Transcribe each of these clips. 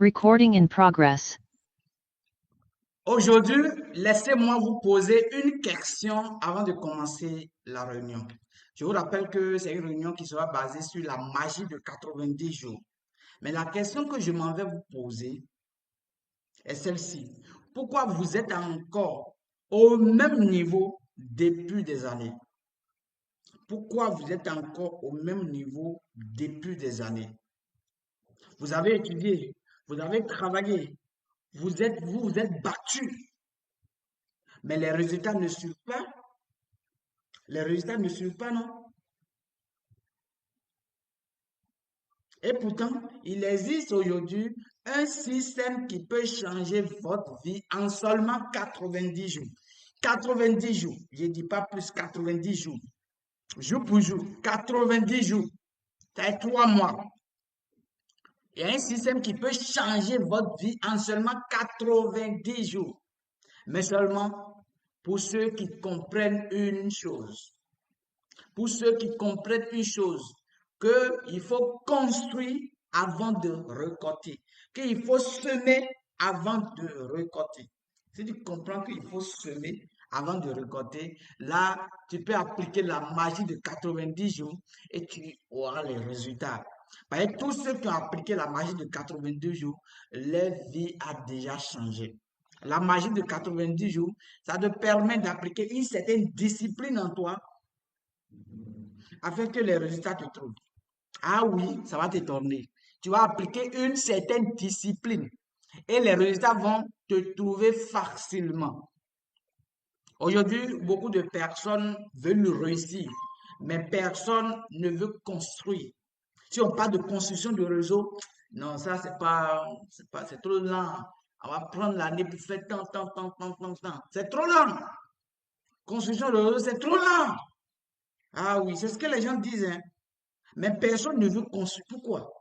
Recording in progress. Aujourd'hui, laissez-moi vous poser une question avant de commencer la réunion. Je vous rappelle que c'est une réunion qui sera basée sur la magie de 90 jours. Mais la question que je m'en vais vous poser est celle-ci. Pourquoi vous êtes encore au même niveau depuis des années? Pourquoi vous êtes encore au même niveau depuis des années? Vous avez étudié, vous avez travaillé, vous êtes battu, mais les résultats ne suivent pas. Les résultats ne suivent pas, non? Et pourtant, il existe aujourd'hui un système qui peut changer votre vie en seulement 90 jours. 90 jours, je ne dis pas plus, 90 jours. Jour pour jour, 90 jours. C'est 3 mois. Il y a un système qui peut changer votre vie en seulement 90 jours. Mais seulement pour ceux qui comprennent une chose. Pour ceux qui comprennent une chose, qu'il faut construire avant de récolter, qu'il faut semer avant de récolter. Si tu comprends qu'il faut semer avant de récolter, là, tu peux appliquer la magie de 90 jours et tu auras les résultats. Parce que tous ceux qui ont appliqué la magie de 82 jours, leur vie a déjà changé. La magie de 90 jours, ça te permet d'appliquer une certaine discipline en toi afin que les résultats te trouvent. Ah oui, ça va t'étonner. Tu vas appliquer une certaine discipline et les résultats vont te trouver facilement. Aujourd'hui, beaucoup de personnes veulent réussir, mais personne ne veut construire. Si on parle de construction de réseau, non, ça, c'est trop lent. On va prendre l'année pour faire tant, tant, tant, tant, tant, tant. C'est trop lent. Construction de réseau, c'est trop lent. Ah oui, c'est ce que les gens disent, hein. Mais personne ne veut construire. Pourquoi?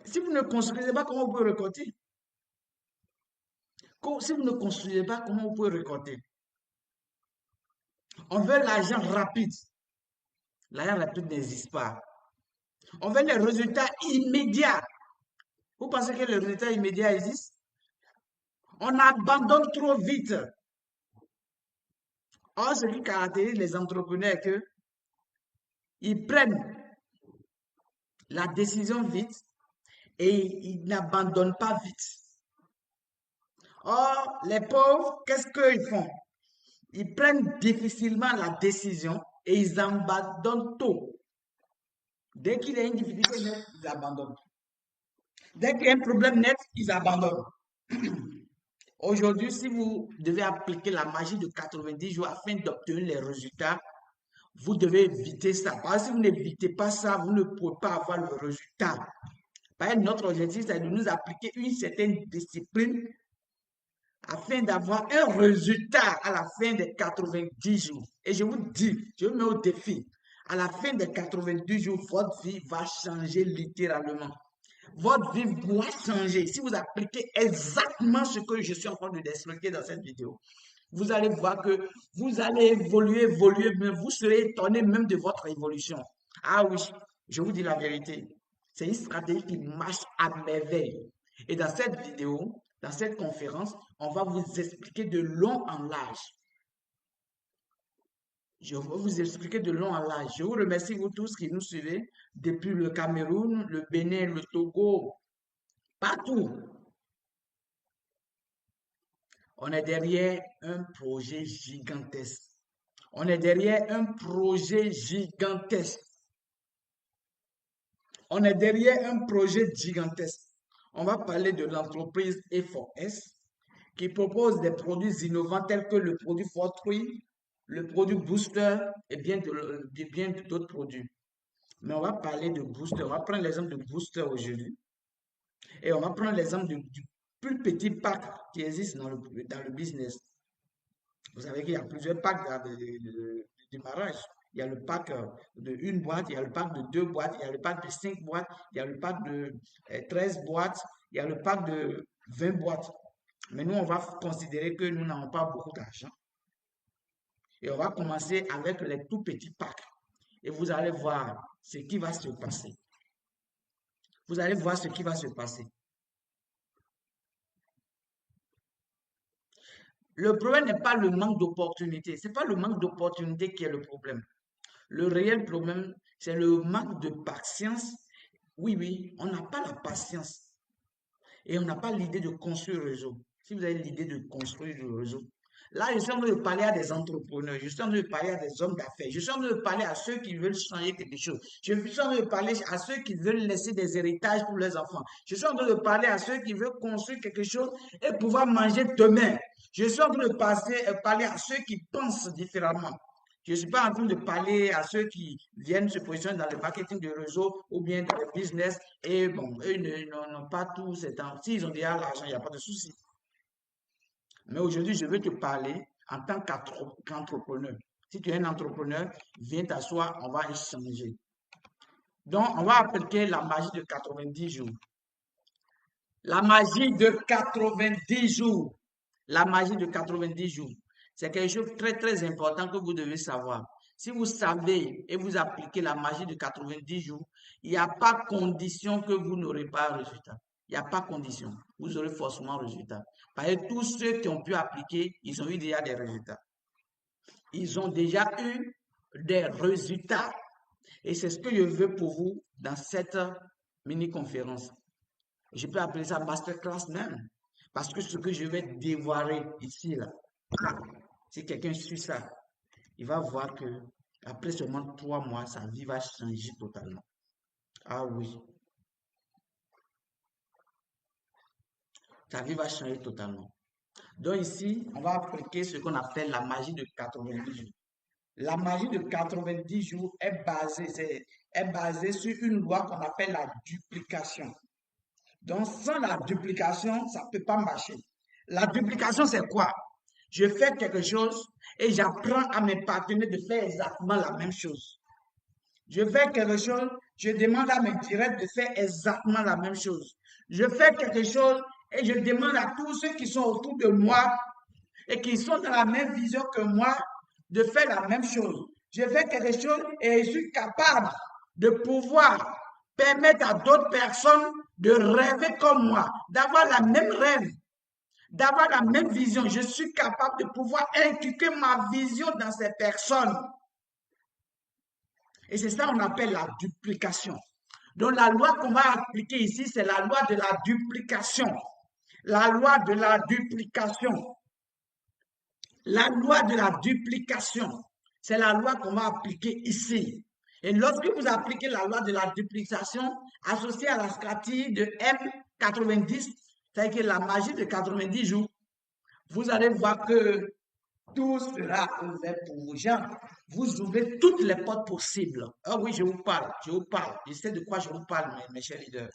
Si vous ne construisez pas, comment vous pouvez récolter? Si vous ne construisez pas, comment vous pouvez récolter? On veut l'argent rapide. L'argent rapide n'existe pas. On veut les résultats immédiats. Vous pensez que les résultats immédiats existent? On abandonne trop vite. Or, ce qui caractérise les entrepreneurs, c'est qu'ils prennent la décision vite et ils n'abandonnent pas vite. Or, les pauvres, qu'est-ce qu'ils font? Ils prennent difficilement la décision et ils abandonnent tôt. Dès qu'il y a une difficulté nette, ils abandonnent. Dès qu'il y a un problème net, ils abandonnent. Aujourd'hui, si vous devez appliquer la magie de 90 jours afin d'obtenir les résultats, vous devez éviter ça. Parce que si vous n'évitez pas ça, vous ne pouvez pas avoir le résultat. Notre objectif, c'est de nous appliquer une certaine discipline afin d'avoir un résultat à la fin des 90 jours. Et je vous dis, je vous mets au défi, à la fin des 90 jours, votre vie va changer littéralement. Votre vie doit changer. Si vous appliquez exactement ce que je suis en train de d'expliquer dans cette vidéo, vous allez voir que vous allez évoluer, évoluer, mais vous serez étonné même de votre évolution. Ah oui, je vous dis la vérité. C'est une stratégie qui marche à merveille. Et dans cette vidéo, dans cette conférence, on va vous expliquer de long en large. Je vais vous expliquer de long en large. Je vous remercie, vous tous qui nous suivez depuis le Cameroun, le Bénin, le Togo, partout. On est derrière un projet gigantesque. On est derrière un projet gigantesque. On est derrière un projet gigantesque. On va parler de l'entreprise E4S qui propose des produits innovants tels que le produit Fortruy, le produit Booster et bien d'autres produits. Mais on va parler de Booster. On va prendre l'exemple de Booster aujourd'hui. Et on va prendre l'exemple du plus petit pack qui existe dans le business. Vous savez qu'il y a plusieurs packs de démarrage. Il y a le pack de une boîte, il y a le pack de 2 boîtes, il y a le pack de 5 boîtes, il y a le pack de 13 boîtes, il y a le pack de 20 boîtes. Mais nous, on va considérer que nous n'avons pas beaucoup d'argent. Et on va commencer avec les tout petits packs. Et vous allez voir ce qui va se passer. Vous allez voir ce qui va se passer. Le problème n'est pas le manque d'opportunité. Ce n'est pas le manque d'opportunité qui est le problème. Le réel problème, c'est le manque de patience. Oui, oui, on n'a pas la patience et on n'a pas l'idée de construire le réseau. Si vous avez l'idée de construire le réseau, là, je suis en train de parler à des entrepreneurs, je suis en train de parler à des hommes d'affaires, je suis en train de parler à ceux qui veulent changer quelque chose, je suis en train de parler à ceux qui veulent laisser des héritages pour leurs enfants, je suis en train de parler à ceux qui veulent construire quelque chose et pouvoir manger demain. Je suis en train de parler à ceux qui pensent différemment. Je ne suis pas en train de parler à ceux qui viennent se positionner dans le marketing de réseau ou bien dans le business et bon, eux n'ont pas tout ces temps. S'ils ont déjà l'argent, il n'y a pas de souci. Mais aujourd'hui, je veux te parler en tant qu'entrepreneur. Si tu es un entrepreneur, viens t'asseoir, on va échanger. Donc, on va appliquer la magie de 90 jours. La magie de 90 jours. La magie de 90 jours. C'est quelque chose de très, très important que vous devez savoir. Si vous savez et vous appliquez la magie de 90 jours, il n'y a pas condition que vous n'aurez pas un résultat. Il n'y a pas condition. Vous aurez forcément un résultat. Parce que tous ceux qui ont pu appliquer, ils ont eu déjà des résultats. Ils ont déjà eu des résultats. Et c'est ce que je veux pour vous dans cette mini-conférence. Je peux appeler ça masterclass même. Parce que ce que je vais dévoiler ici, là, si quelqu'un suit ça, il va voir que après seulement 3 mois, sa vie va changer totalement. Ah oui, sa vie va changer totalement. Donc ici, on va appliquer ce qu'on appelle la magie de 90 jours. La magie de 90 jours est basée sur une loi qu'on appelle la duplication. Donc, sans la duplication, ça ne peut pas marcher. La duplication, c'est quoi? Je fais quelque chose et j'apprends à mes partenaires de faire exactement la même chose. Je fais quelque chose, je demande à mes directs de faire exactement la même chose. Je fais quelque chose et je demande à tous ceux qui sont autour de moi et qui sont dans la même vision que moi de faire la même chose. Je fais quelque chose et je suis capable de pouvoir permettre à d'autres personnes de rêver comme moi, d'avoir la même rêve, d'avoir la même vision. Je suis capable de pouvoir inculquer ma vision dans ces personnes. Et c'est ça qu'on appelle la duplication. Donc la loi qu'on va appliquer ici, c'est la loi de la duplication. La loi de la duplication. La loi de la duplication, c'est la loi qu'on va appliquer ici. Et lorsque vous appliquez la loi de la duplication associée à la stratégie de M90, c'est-à-dire que la magie de 90 jours, vous allez voir que tout sera ouvert pour vous. Genre, vous ouvrez toutes les portes possibles. Ah oui, je vous parle, je vous parle. Je sais de quoi je vous parle, mes chers leaders.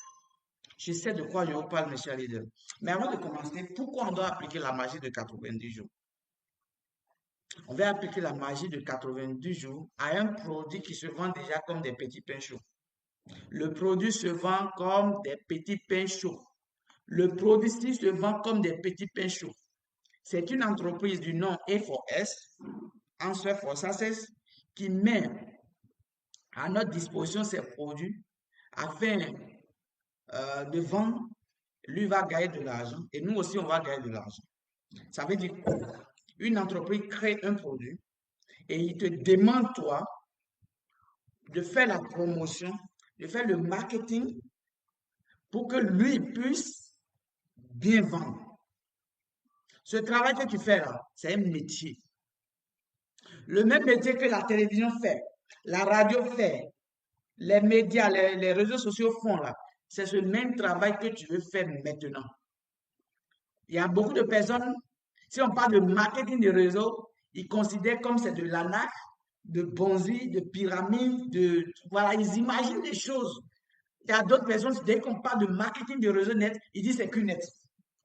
Je sais de quoi je vous parle, mes chers leaders. Mais avant de commencer, pourquoi on doit appliquer la magie de 90 jours? On va appliquer la magie de 90 jours à un produit qui se vend déjà comme des petits pains chauds. Le produit se vend comme des petits pains chauds. Le produit se vend comme des petits pains chauds. C'est une entreprise du nom A4S, Answer for Success, qui met à notre disposition ses produits afin de vendre. Lui va gagner de l'argent et nous aussi on va gagner de l'argent. Ça veut dire qu'une entreprise crée un produit et il te demande, toi, de faire la promotion, de faire le marketing pour que lui puisse bien vendre. Ce travail que tu fais là, c'est un métier. Le même métier que la télévision fait, la radio fait, les médias, les réseaux sociaux font là, c'est ce même travail que tu veux faire maintenant. Il y a beaucoup de personnes, si on parle de marketing de réseau, ils considèrent comme c'est de l'arnaque, de bonzi, de pyramide, voilà, ils imaginent des choses. Il y a d'autres personnes, dès qu'on parle de marketing de réseau net, ils disent c'est QNet.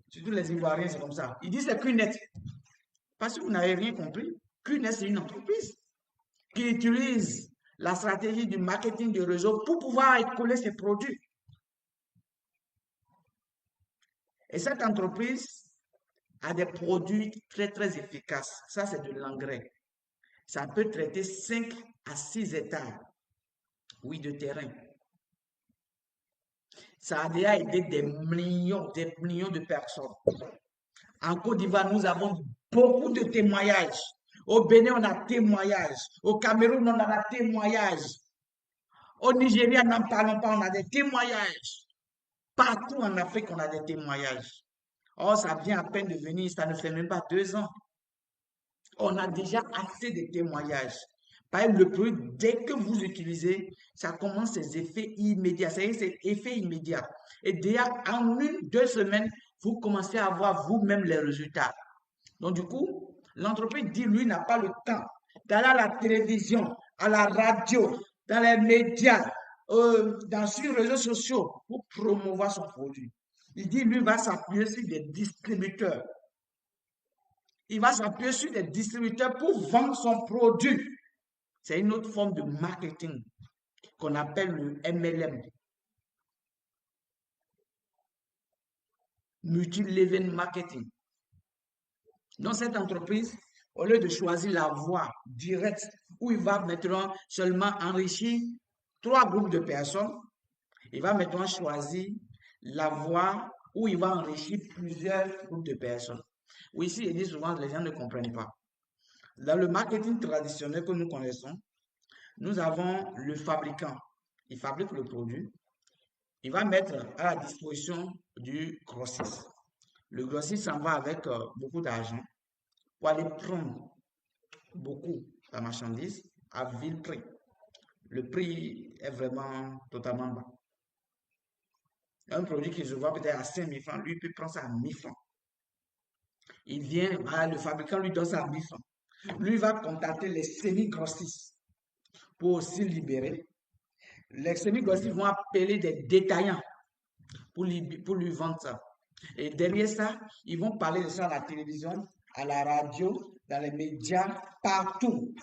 Surtout les Ivoiriens, c'est comme ça. Ils disent c'est QNet. Parce que vous n'avez rien compris. QNet, c'est une entreprise qui utilise la stratégie du marketing de réseau pour pouvoir écouler ses produits. Et cette entreprise a des produits très, très efficaces. Ça, c'est de l'engrais. Ça peut traiter 5 à 6 hectares, oui, de terrain. Ça a déjà aidé des millions de personnes. En Côte d'Ivoire, nous avons beaucoup de témoignages. Au Bénin, on a témoignages. Au Cameroun, on a témoignages. Au Nigeria, n'en parlons pas, on a des témoignages. Partout en Afrique, on a des témoignages. Oh, ça vient à peine de venir, ça ne fait même pas 2 ans. On a déjà assez de témoignages. Par exemple, le produit, dès que vous utilisez, ça commence ses effets immédiats. C'est effet immédiat. Et déjà, en 1, 2 semaines, vous commencez à voir vous-même les résultats. Donc, du coup, l'entreprise dit, lui, n'a pas le temps d'aller à la télévision, à la radio, dans les médias, sur les réseaux sociaux pour promouvoir son produit. Il dit, lui, va s'appuyer sur des distributeurs. Il va s'appuyer sur des distributeurs pour vendre son produit. C'est une autre forme de marketing qu'on appelle le MLM. Multi-level marketing. Dans cette entreprise, au lieu de choisir la voie directe où il va maintenant seulement enrichir 3 groupes de personnes, il va maintenant choisir la voie où il va enrichir plusieurs groupes de personnes. Oui, ici, il dit souvent que les gens ne comprennent pas. Dans le marketing traditionnel que nous connaissons, nous avons le fabricant. Il fabrique le produit. Il va mettre à la disposition du grossiste. Le grossiste s'en va avec beaucoup d'argent pour aller prendre beaucoup la marchandise à vil prix. Le prix est vraiment totalement bas. Un produit qui se vend peut-être à 5 000 francs, lui, il peut prendre ça à 1 000 francs. Il vient, le fabricant lui donne ça à 1 000 francs. Lui va contacter les semi-grossistes pour aussi libérer. Les semi-grossistes vont appeler des détaillants pour lui vendre ça. Et derrière ça, ils vont parler de ça à la télévision, à la radio, dans les médias, partout.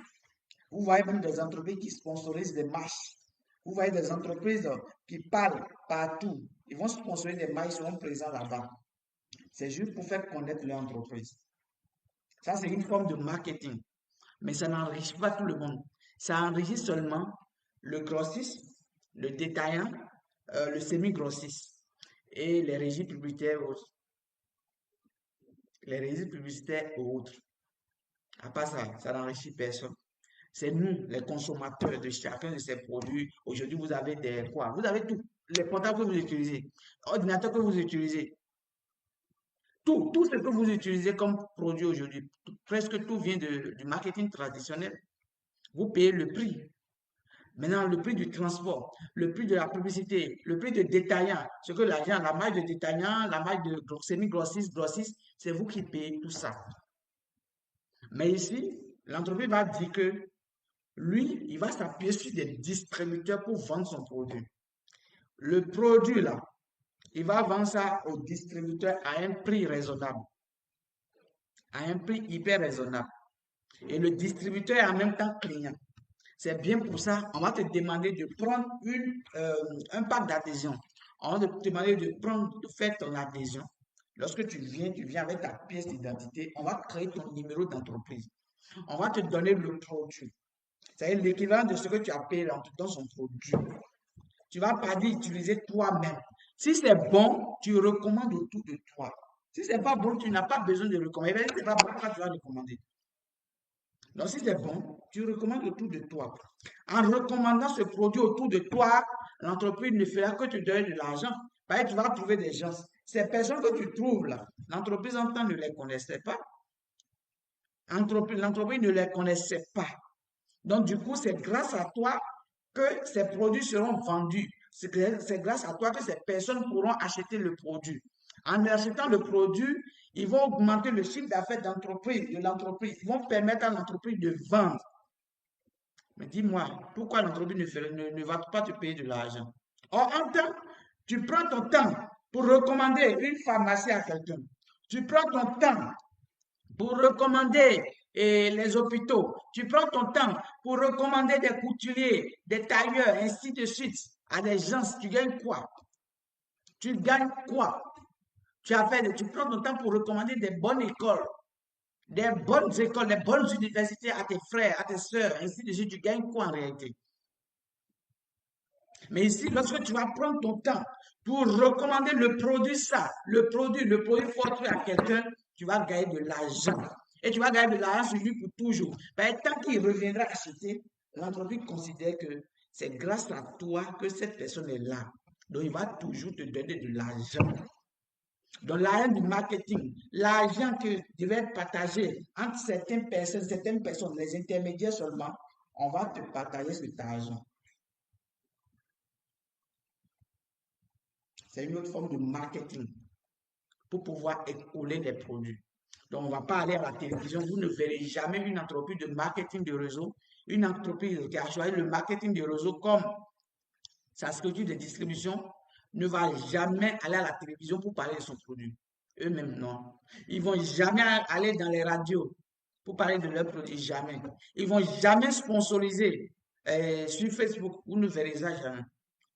Vous voyez même des entreprises qui sponsorisent des marches. Vous voyez des entreprises qui parlent partout. Ils vont sponsoriser des marches, ils seront présents là-bas. C'est juste pour faire connaître leur entreprise. Ça, c'est une forme de marketing. Mais ça n'enrichit pas tout le monde. Ça enrichit seulement le grossiste, le détaillant, le semi-grossiste et les régies publicitaires autres. Les régies publicitaires autres. À part ça, ça n'enrichit personne. C'est nous, les consommateurs de chacun de ces produits. Aujourd'hui, vous avez des quoi? Vous avez tout. Les portables que vous utilisez, l'ordinateur que vous utilisez, tout ce que vous utilisez comme produit aujourd'hui, presque tout vient du marketing traditionnel. Vous payez le prix. Maintenant, le prix du transport, le prix de la publicité, le prix de détaillant, ce que l'argent, la marge de détaillant, la marge de semi-grossiste, grossiste, c'est vous qui payez tout ça. Mais ici, l'entreprise va dire que lui, il va s'appuyer sur des distributeurs pour vendre son produit. Le produit, là, il va vendre ça au distributeur à un prix raisonnable, à un prix hyper raisonnable. Et le distributeur est en même temps client. C'est bien pour ça, on va te demander de prendre un pack d'adhésion. On va te demander de faire ton adhésion. Lorsque tu viens avec ta pièce d'identité, on va créer ton numéro d'entreprise. On va te donner le produit. C'est l'équivalent de ce que tu as payé dans son produit. Tu ne vas pas dire utiliser toi-même. Si c'est bon, tu recommandes autour de toi. Si ce n'est pas bon, tu n'as pas besoin de recommander. Si ce n'est pas bon, pourquoi tu vas recommander? Donc, si c'est bon, tu recommandes autour de toi. En recommandant ce produit autour de toi, l'entreprise ne fera que te donner de l'argent. Parce que tu vas trouver des gens. Ces personnes que tu trouves là, l'entreprise en temps ne les connaissait pas. L'entreprise ne les connaissait pas. Donc, du coup, c'est grâce à toi que ces produits seront vendus. C'est grâce à toi que ces personnes pourront acheter le produit. En achetant le produit, ils vont augmenter le chiffre d'affaires de l'entreprise. Ils vont permettre à l'entreprise de vendre. Mais dis-moi, pourquoi l'entreprise ne va pas te payer de l'argent? Or, en temps, tu prends ton temps pour recommander une pharmacie à quelqu'un. Tu prends ton temps pour recommander les hôpitaux. Tu prends ton temps pour recommander des couturiers, des tailleurs, ainsi de suite, à des gens. Tu gagnes quoi? Tu gagnes quoi? Tu prends ton temps pour recommander des bonnes écoles, des bonnes universités à tes frères, à tes soeurs, ainsi de suite. Tu gagnes quoi en réalité? Mais ici, lorsque tu vas prendre ton temps pour recommander le produit fortuit à quelqu'un, tu vas gagner de l'argent. Et tu vas gagner de l'argent sur lui pour toujours. Ben, tant qu'il reviendra acheter, l'entreprise considère que c'est grâce à toi que cette personne est là. Donc, il va toujours te donner de l'argent. Donc, l'argent du marketing, l'argent que devait être partagé entre certaines personnes, les intermédiaires seulement, on va te partager cet argent. C'est une autre forme de marketing pour pouvoir écouler des produits. Donc, on ne va pas aller à la télévision. Vous ne verrez jamais une entreprise de marketing de réseau, une entreprise qui a choisi le marketing de réseau comme sa structure de distribution, ne va jamais aller à la télévision pour parler de son produit. Eux-mêmes, non. Ils ne vont jamais aller dans les radios pour parler de leurs produits, jamais. Ils ne vont jamais sponsoriser sur Facebook. Vous ne verrez ça jamais.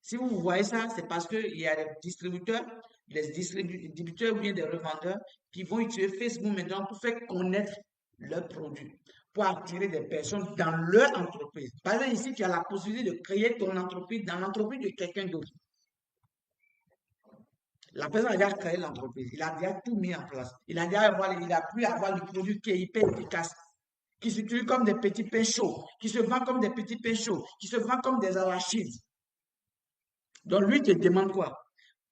Si vous voyez ça, c'est parce qu'il y a des distributeurs ou bien des revendeurs qui vont utiliser Facebook maintenant pour faire connaître leurs produits, pour attirer des personnes dans leur entreprise. Par exemple, ici, tu as la possibilité de créer ton entreprise dans l'entreprise de quelqu'un d'autre. La personne a déjà créé l'entreprise, il a déjà tout mis en place. Il a pu avoir le produit qui est hyper efficace, qui s'utilise comme des petits pains chauds, qui se vend comme des petits pains chauds, qui se vend comme des arachides. Donc lui te demande quoi?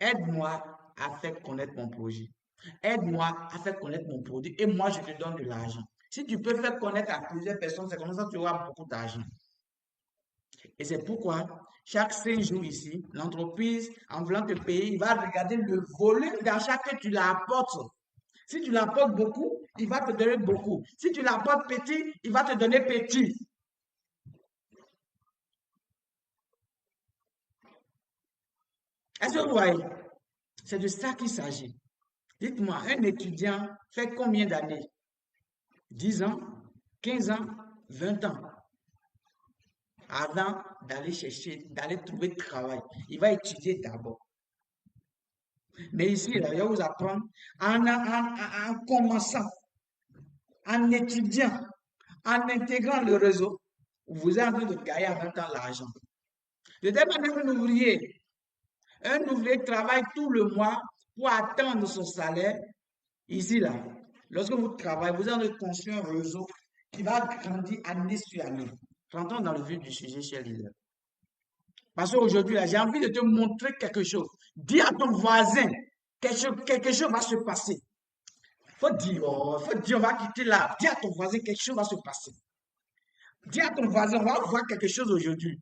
Aide-moi à faire connaître mon projet. Aide-moi à faire connaître mon produit et moi je te donne de l'argent. Si tu peux faire connaître à plusieurs personnes, c'est comme ça que tu auras beaucoup d'argent. Et c'est pourquoi chaque 5 jours ici, l'entreprise, en voulant te payer, il va regarder le volume d'achat que tu l'apportes. Si tu l'apportes beaucoup, il va te donner beaucoup. Si tu l'apportes petit, il va te donner petit. Est-ce que vous voyez? C'est de ça qu'il s'agit. Dites-moi, un étudiant fait combien d'années? 10 ans, 15 ans, 20 ans avant d'aller chercher, d'aller trouver travail. Il va étudier d'abord. Mais ici, là, je vais vous apprendre en commençant, en étudiant, en intégrant le réseau, vous êtes en train de gagner en même temps l'argent. De telle manière un ouvrier travaille tout le mois pour attendre son salaire. Ici, là, lorsque vous travaillez, vous allez construire un réseau qui va grandir année sur année. Rentrons dans le vif du sujet, cher leader. Parce qu'aujourd'hui, là, j'ai envie de te montrer quelque chose. Dis à ton voisin, quelque chose va se passer. Faut dire, on va quitter là. Dis à ton voisin, quelque chose va se passer. Dis à ton voisin, on va voir quelque chose aujourd'hui.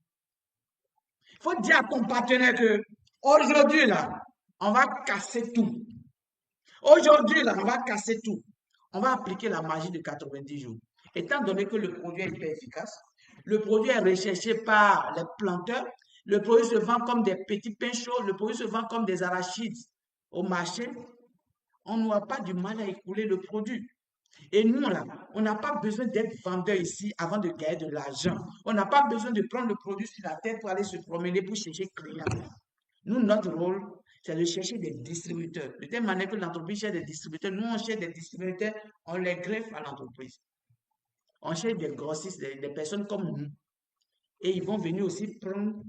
Faut dire à ton partenaire que aujourd'hui, là, on va casser tout. Aujourd'hui, là, on va casser tout. On va appliquer la magie de 90 jours. Étant donné que le produit est hyper efficace, le produit est recherché par les planteurs, le produit se vend comme des petits pains chauds, le produit se vend comme des arachides au marché, on n'aura pas du mal à écouler le produit. Et nous, là, on n'a pas besoin d'être vendeur ici avant de gagner de l'argent. On n'a pas besoin de prendre le produit sur la tête pour aller se promener pour chercher clients. Nous, notre rôle, c'est de chercher des distributeurs. De telle manière que l'entreprise cherche des distributeurs, nous, on cherche des distributeurs, on les greffe à l'entreprise. On cherche des grossistes, des personnes comme nous. Et ils vont venir aussi prendre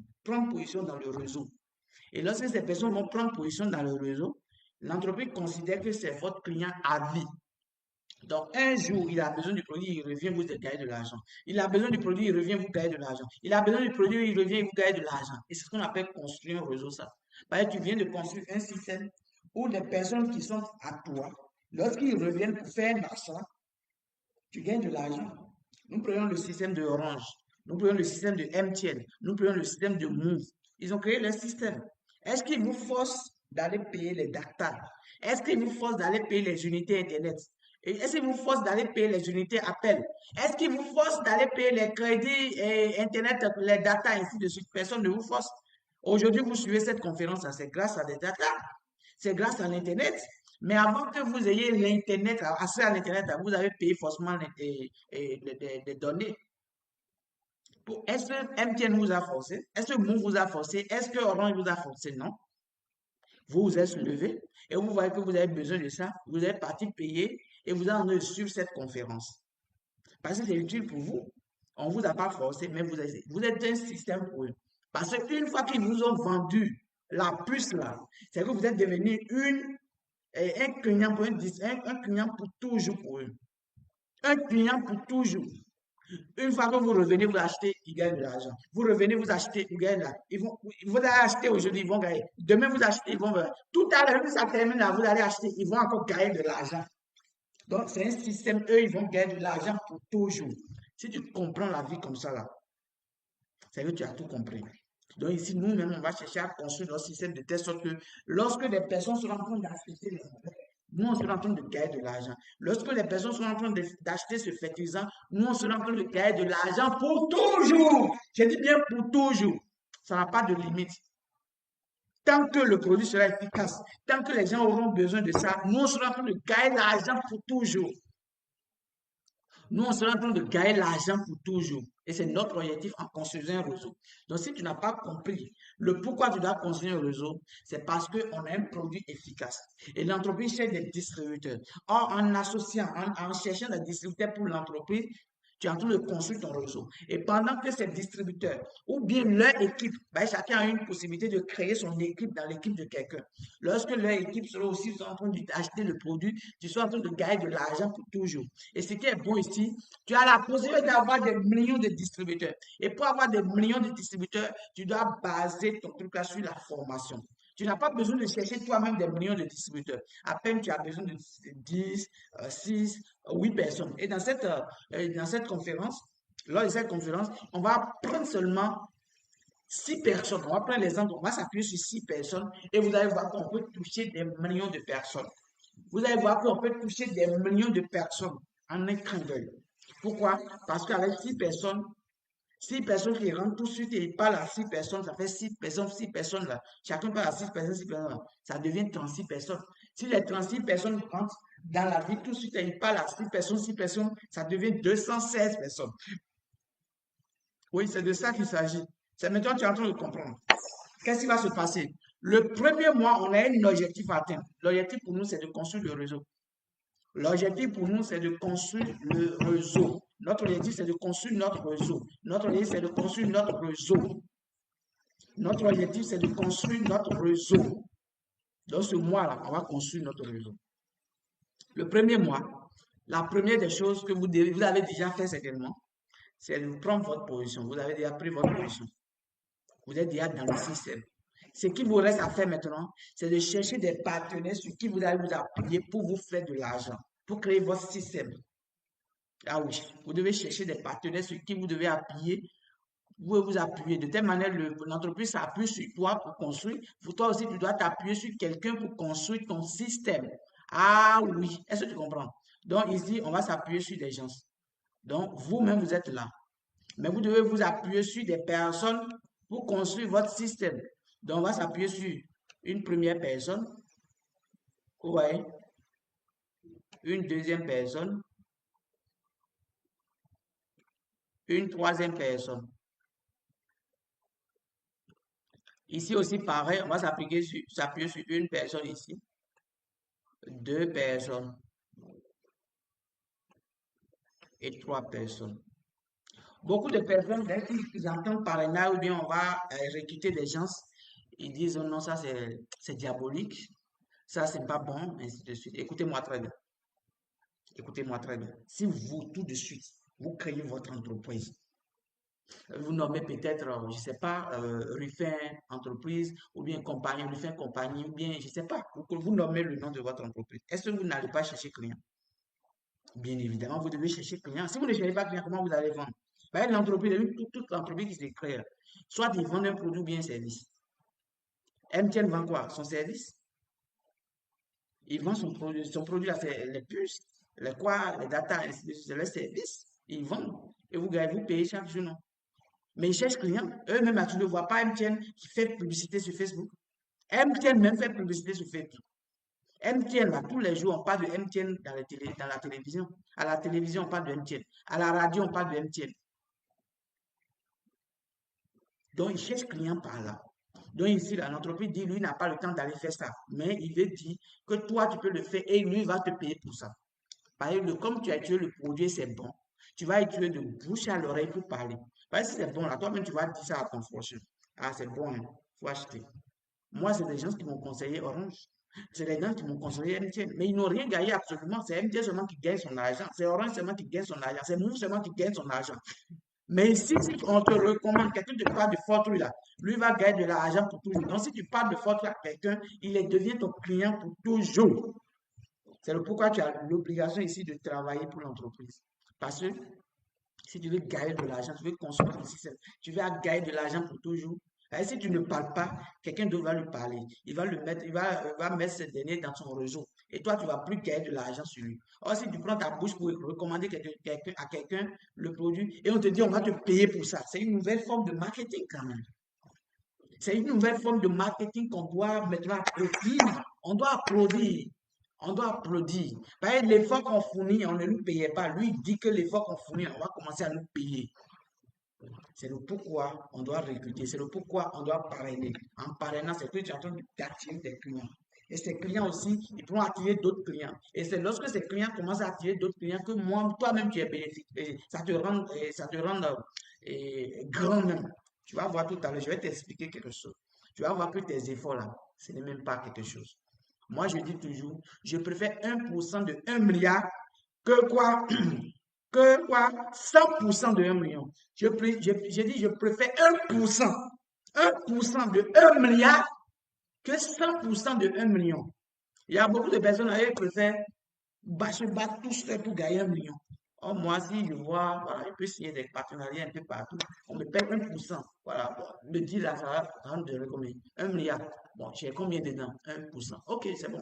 position dans le réseau. Et lorsque ces personnes vont prendre position dans le réseau, l'entreprise considère que c'est votre client à vie. Donc, un jour, il a besoin du produit, il revient, vous gagnez de l'argent. Il a besoin du produit, il revient, vous gagnez de l'argent. Il a besoin du produit, il revient, vous gagnez de l'argent. Et c'est ce qu'on appelle construire un réseau, ça. Parce que tu viens de construire un système où les personnes qui sont à toi, lorsqu'ils reviennent pour faire un achat, tu gagnes de l'argent. Nous prenons le système de Orange, nous prenons le système de MTN, nous prenons le système de Move. Ils ont créé leur système. Est-ce qu'ils vous forcent d'aller payer les data? Est-ce qu'ils vous forcent d'aller payer les unités Internet? Est-ce qu'ils vous forcent d'aller payer les unités appel? Est-ce qu'ils vous forcent d'aller payer les crédits et Internet, les data, ainsi de suite? Personne ne vous force. Aujourd'hui, vous suivez cette conférence, c'est grâce à des data, c'est grâce à l'Internet. Mais avant que vous ayez l'Internet, accès à l'Internet, vous avez payé forcément les données. Est-ce que MTN vous a forcé? Est-ce que Move vous a forcé? Est-ce que Orange vous a forcé? Non. Vous vous êtes levé et vous voyez que vous avez besoin de ça. Vous êtes parti payer et vous allez suivre cette conférence. Parce que c'est utile pour vous. On ne vous a pas forcé, mais vous êtes un système pour eux. Parce qu'une fois qu'ils vous ont vendu la puce là, c'est que vous êtes devenu une Et un client pour un client pour toujours pour eux. Un client pour toujours. Une fois que vous revenez, vous achetez, ils gagnent de l'argent. Vous revenez, vous achetez, ils gagnent de l'argent. Vous allez acheter aujourd'hui, ils vont gagner. Demain, vous achetez, ils vont gagner. Tout à l'heure, ça termine là, vous allez acheter, ils vont encore gagner de l'argent. Donc, c'est un système, eux, ils vont gagner de l'argent pour toujours. Si tu comprends la vie comme ça, là, c'est que tu as tout compris. Donc, ici, nous-mêmes, on va chercher à construire notre système de telle sorte que lorsque les personnes seront en train d'acheter les engrais, nous, on sera en train de gagner de l'argent. Lorsque les personnes seront en train d'acheter ce fertilisant, nous, on sera en train de gagner de l'argent pour toujours. Je dis bien pour toujours. Ça n'a pas de limite. Tant que le produit sera efficace, tant que les gens auront besoin de ça, nous, on sera en train de gagner de l'argent pour toujours. Nous, on sera en train de gagner l'argent pour toujours. Et c'est notre objectif en construisant un réseau. Donc, si tu n'as pas compris le pourquoi tu dois construire un réseau, c'est parce qu'on a un produit efficace. Et l'entreprise cherche des distributeurs. Or, en associant, en cherchant des distributeurs pour l'entreprise, tu es en train de construire ton réseau. Et pendant que ces distributeurs, ou bien leur équipe, ben, chacun a une possibilité de créer son équipe dans l'équipe de quelqu'un. Lorsque leur équipe sera aussi en train d'acheter le produit, tu seras en train de gagner de l'argent pour toujours. Et ce qui est beau ici, tu as la possibilité d'avoir des millions de distributeurs. Et pour avoir des millions de distributeurs, tu dois baser ton truc là sur la formation. Tu n'as pas besoin de chercher toi-même des millions de distributeurs. À peine tu as besoin de 10, 6, 8 personnes. Et dans cette conférence, lors de cette conférence, on va prendre seulement 6 personnes. On va prendre l'exemple, on va s'appuyer sur 6 personnes et vous allez voir qu'on peut toucher des millions de personnes. Vous allez voir qu'on peut toucher des millions de personnes en un clin d'œil. Pourquoi? Parce qu'avec 6 personnes qui rentrent tout de suite et ils parlent à 6 personnes, ça fait 6 personnes là. Chacun parle à 6 personnes, 6 personnes là. Ça devient 36 personnes. Si les 36 personnes rentrent dans la vie tout de suite et ils parlent à 6 personnes, ça devient 216 personnes. Oui, c'est de ça qu'il s'agit. C'est maintenant que tu es en train de comprendre. Qu'est-ce qui va se passer? Le premier mois, on a un objectif à atteindre. L'objectif pour nous, c'est de construire le réseau. L'objectif pour nous, c'est de construire le réseau. Notre objectif, c'est de construire notre réseau. Notre objectif, c'est de construire notre réseau. Notre objectif, c'est de construire notre réseau. Dans ce mois-là, on va construire notre réseau. Le premier mois, la première des choses que vous avez déjà fait certainement, c'est de prendre votre position. Vous avez déjà pris votre position. Vous êtes déjà dans le système. Ce qui vous reste à faire maintenant, c'est de chercher des partenaires sur qui vous allez vous appuyer pour vous faire de l'argent, pour créer votre système. Ah oui, vous devez chercher des partenaires sur qui vous devez appuyer. Vous devez vous appuyer. De telle manière, l'entreprise s'appuie sur toi pour construire. Toi aussi, tu dois t'appuyer sur quelqu'un pour construire ton système. Ah oui, est-ce que tu comprends? Donc ici, on va s'appuyer sur des gens. Donc vous-même, vous êtes là. Mais vous devez vous appuyer sur des personnes pour construire votre système. Donc on va s'appuyer sur une première personne. Ouais. Une deuxième personne. Une troisième personne. Ici aussi, pareil, on va s'appuyer sur une personne ici. 2 personnes. Et 3 personnes. Beaucoup de personnes, dès qu'ils entendent parrainage ou bien on va recruter des gens, ils disent oh non, ça c'est diabolique, ça c'est pas bon, ainsi de suite. Écoutez-moi très bien. Écoutez-moi très bien. Si vous, tout de suite, vous créez votre entreprise, vous nommez peut-être, je ne sais pas, Ruffin Entreprise, ou bien compagnie, Ruffin Compagnie, ou bien, je ne sais pas, vous nommez le nom de votre entreprise. Est-ce que vous n'allez pas chercher client? Bien évidemment, vous devez chercher client. Si vous ne cherchez pas client, comment vous allez vendre? L'entreprise, toute l'entreprise qui se crée, soit ils vendent un produit ou bien un service. MTN vend quoi? Son service. Il vend son produit là, c'est les puces, les quoi, les data, c'est le service. Ils vendent. Et vous payez chaque jour, non? Mais ils cherchent client. Eux-mêmes, là, tu ne vois pas MTN qui fait publicité sur Facebook. MTN même fait publicité sur Facebook. MTN, là, tous les jours, on parle de MTN dans la télévision. À la télévision, on parle de MTN. À la radio, on parle de MTN. Donc, il cherche client par là. Donc, ici, l'entreprise dit, lui, n'a pas le temps d'aller faire ça. Mais il veut dire que toi, tu peux le faire et lui va te payer pour ça. Par exemple, comme tu as tué le produit, c'est bon. Tu vas tuer de bouche à l'oreille pour parler. Parce que c'est bon, là, toi-même, tu vas dire ça à ton prochain. Ah, c'est bon, il faut acheter. Moi, c'est des gens qui m'ont conseillé Orange. C'est les gens qui m'ont conseillé MTN, mais ils n'ont rien gagné absolument. C'est MTN seulement qui gagne son argent. C'est Orange seulement qui gagne son argent. C'est Move seulement qui gagne son argent. Mais ici, si on te recommande, quelqu'un te parle de Fortune là, lui va gagner de l'argent pour toujours. Donc, si tu parles de Fortune à quelqu'un, devient ton client pour toujours. C'est le pourquoi tu as l'obligation ici de travailler pour l'entreprise. Parce que si tu veux gagner de l'argent, tu veux construire un système, tu veux gagner de l'argent pour toujours. Et si tu ne parles pas, quelqu'un d'autre va lui parler. Il va le mettre, va mettre ce dernier dans son réseau. Et toi, tu ne vas plus gagner de l'argent sur lui. Or, si tu prends ta bouche pour recommander à quelqu'un le produit et on te dit on va te payer pour ça, c'est une nouvelle forme de marketing quand même. C'est une nouvelle forme de marketing qu'on doit maintenant applaudir. On doit applaudir. On doit applaudir. Parce que l'effort qu'on fournit, on ne nous payait pas. Lui, il dit que l'effort qu'on fournit, on va commencer à nous payer. C'est le pourquoi on doit recruter. C'est le pourquoi on doit parrainer. En parrainant, c'est que tu es en train d'attirer des clients. Et ces clients aussi, ils pourront attirer d'autres clients. Et c'est lorsque ces clients commencent à attirer d'autres clients que moi, toi-même, tu es bénéfique. Et ça te rend grand même. Tu vas voir tout à l'heure, je vais t'expliquer quelque chose. Tu vas voir que tes efforts là, ce n'est même pas quelque chose. Moi, je dis toujours, je préfère 1% de 1 milliard que quoi? Que quoi? 100% de 1 million. Je dis, je préfère 1%, 1% de 1 milliard que 100% de 1 million. Il y a beaucoup de personnes qui préfèrent se battre tout seul pour gagner 1 million. Or, moi, si je vois, voilà, je peux signer des partenariats un peu partout. On me paye 1%. Voilà, bon, me dit là, ça va me donner combien? 1 milliard. Bon, j'ai combien dedans? 1%. Ok, c'est bon.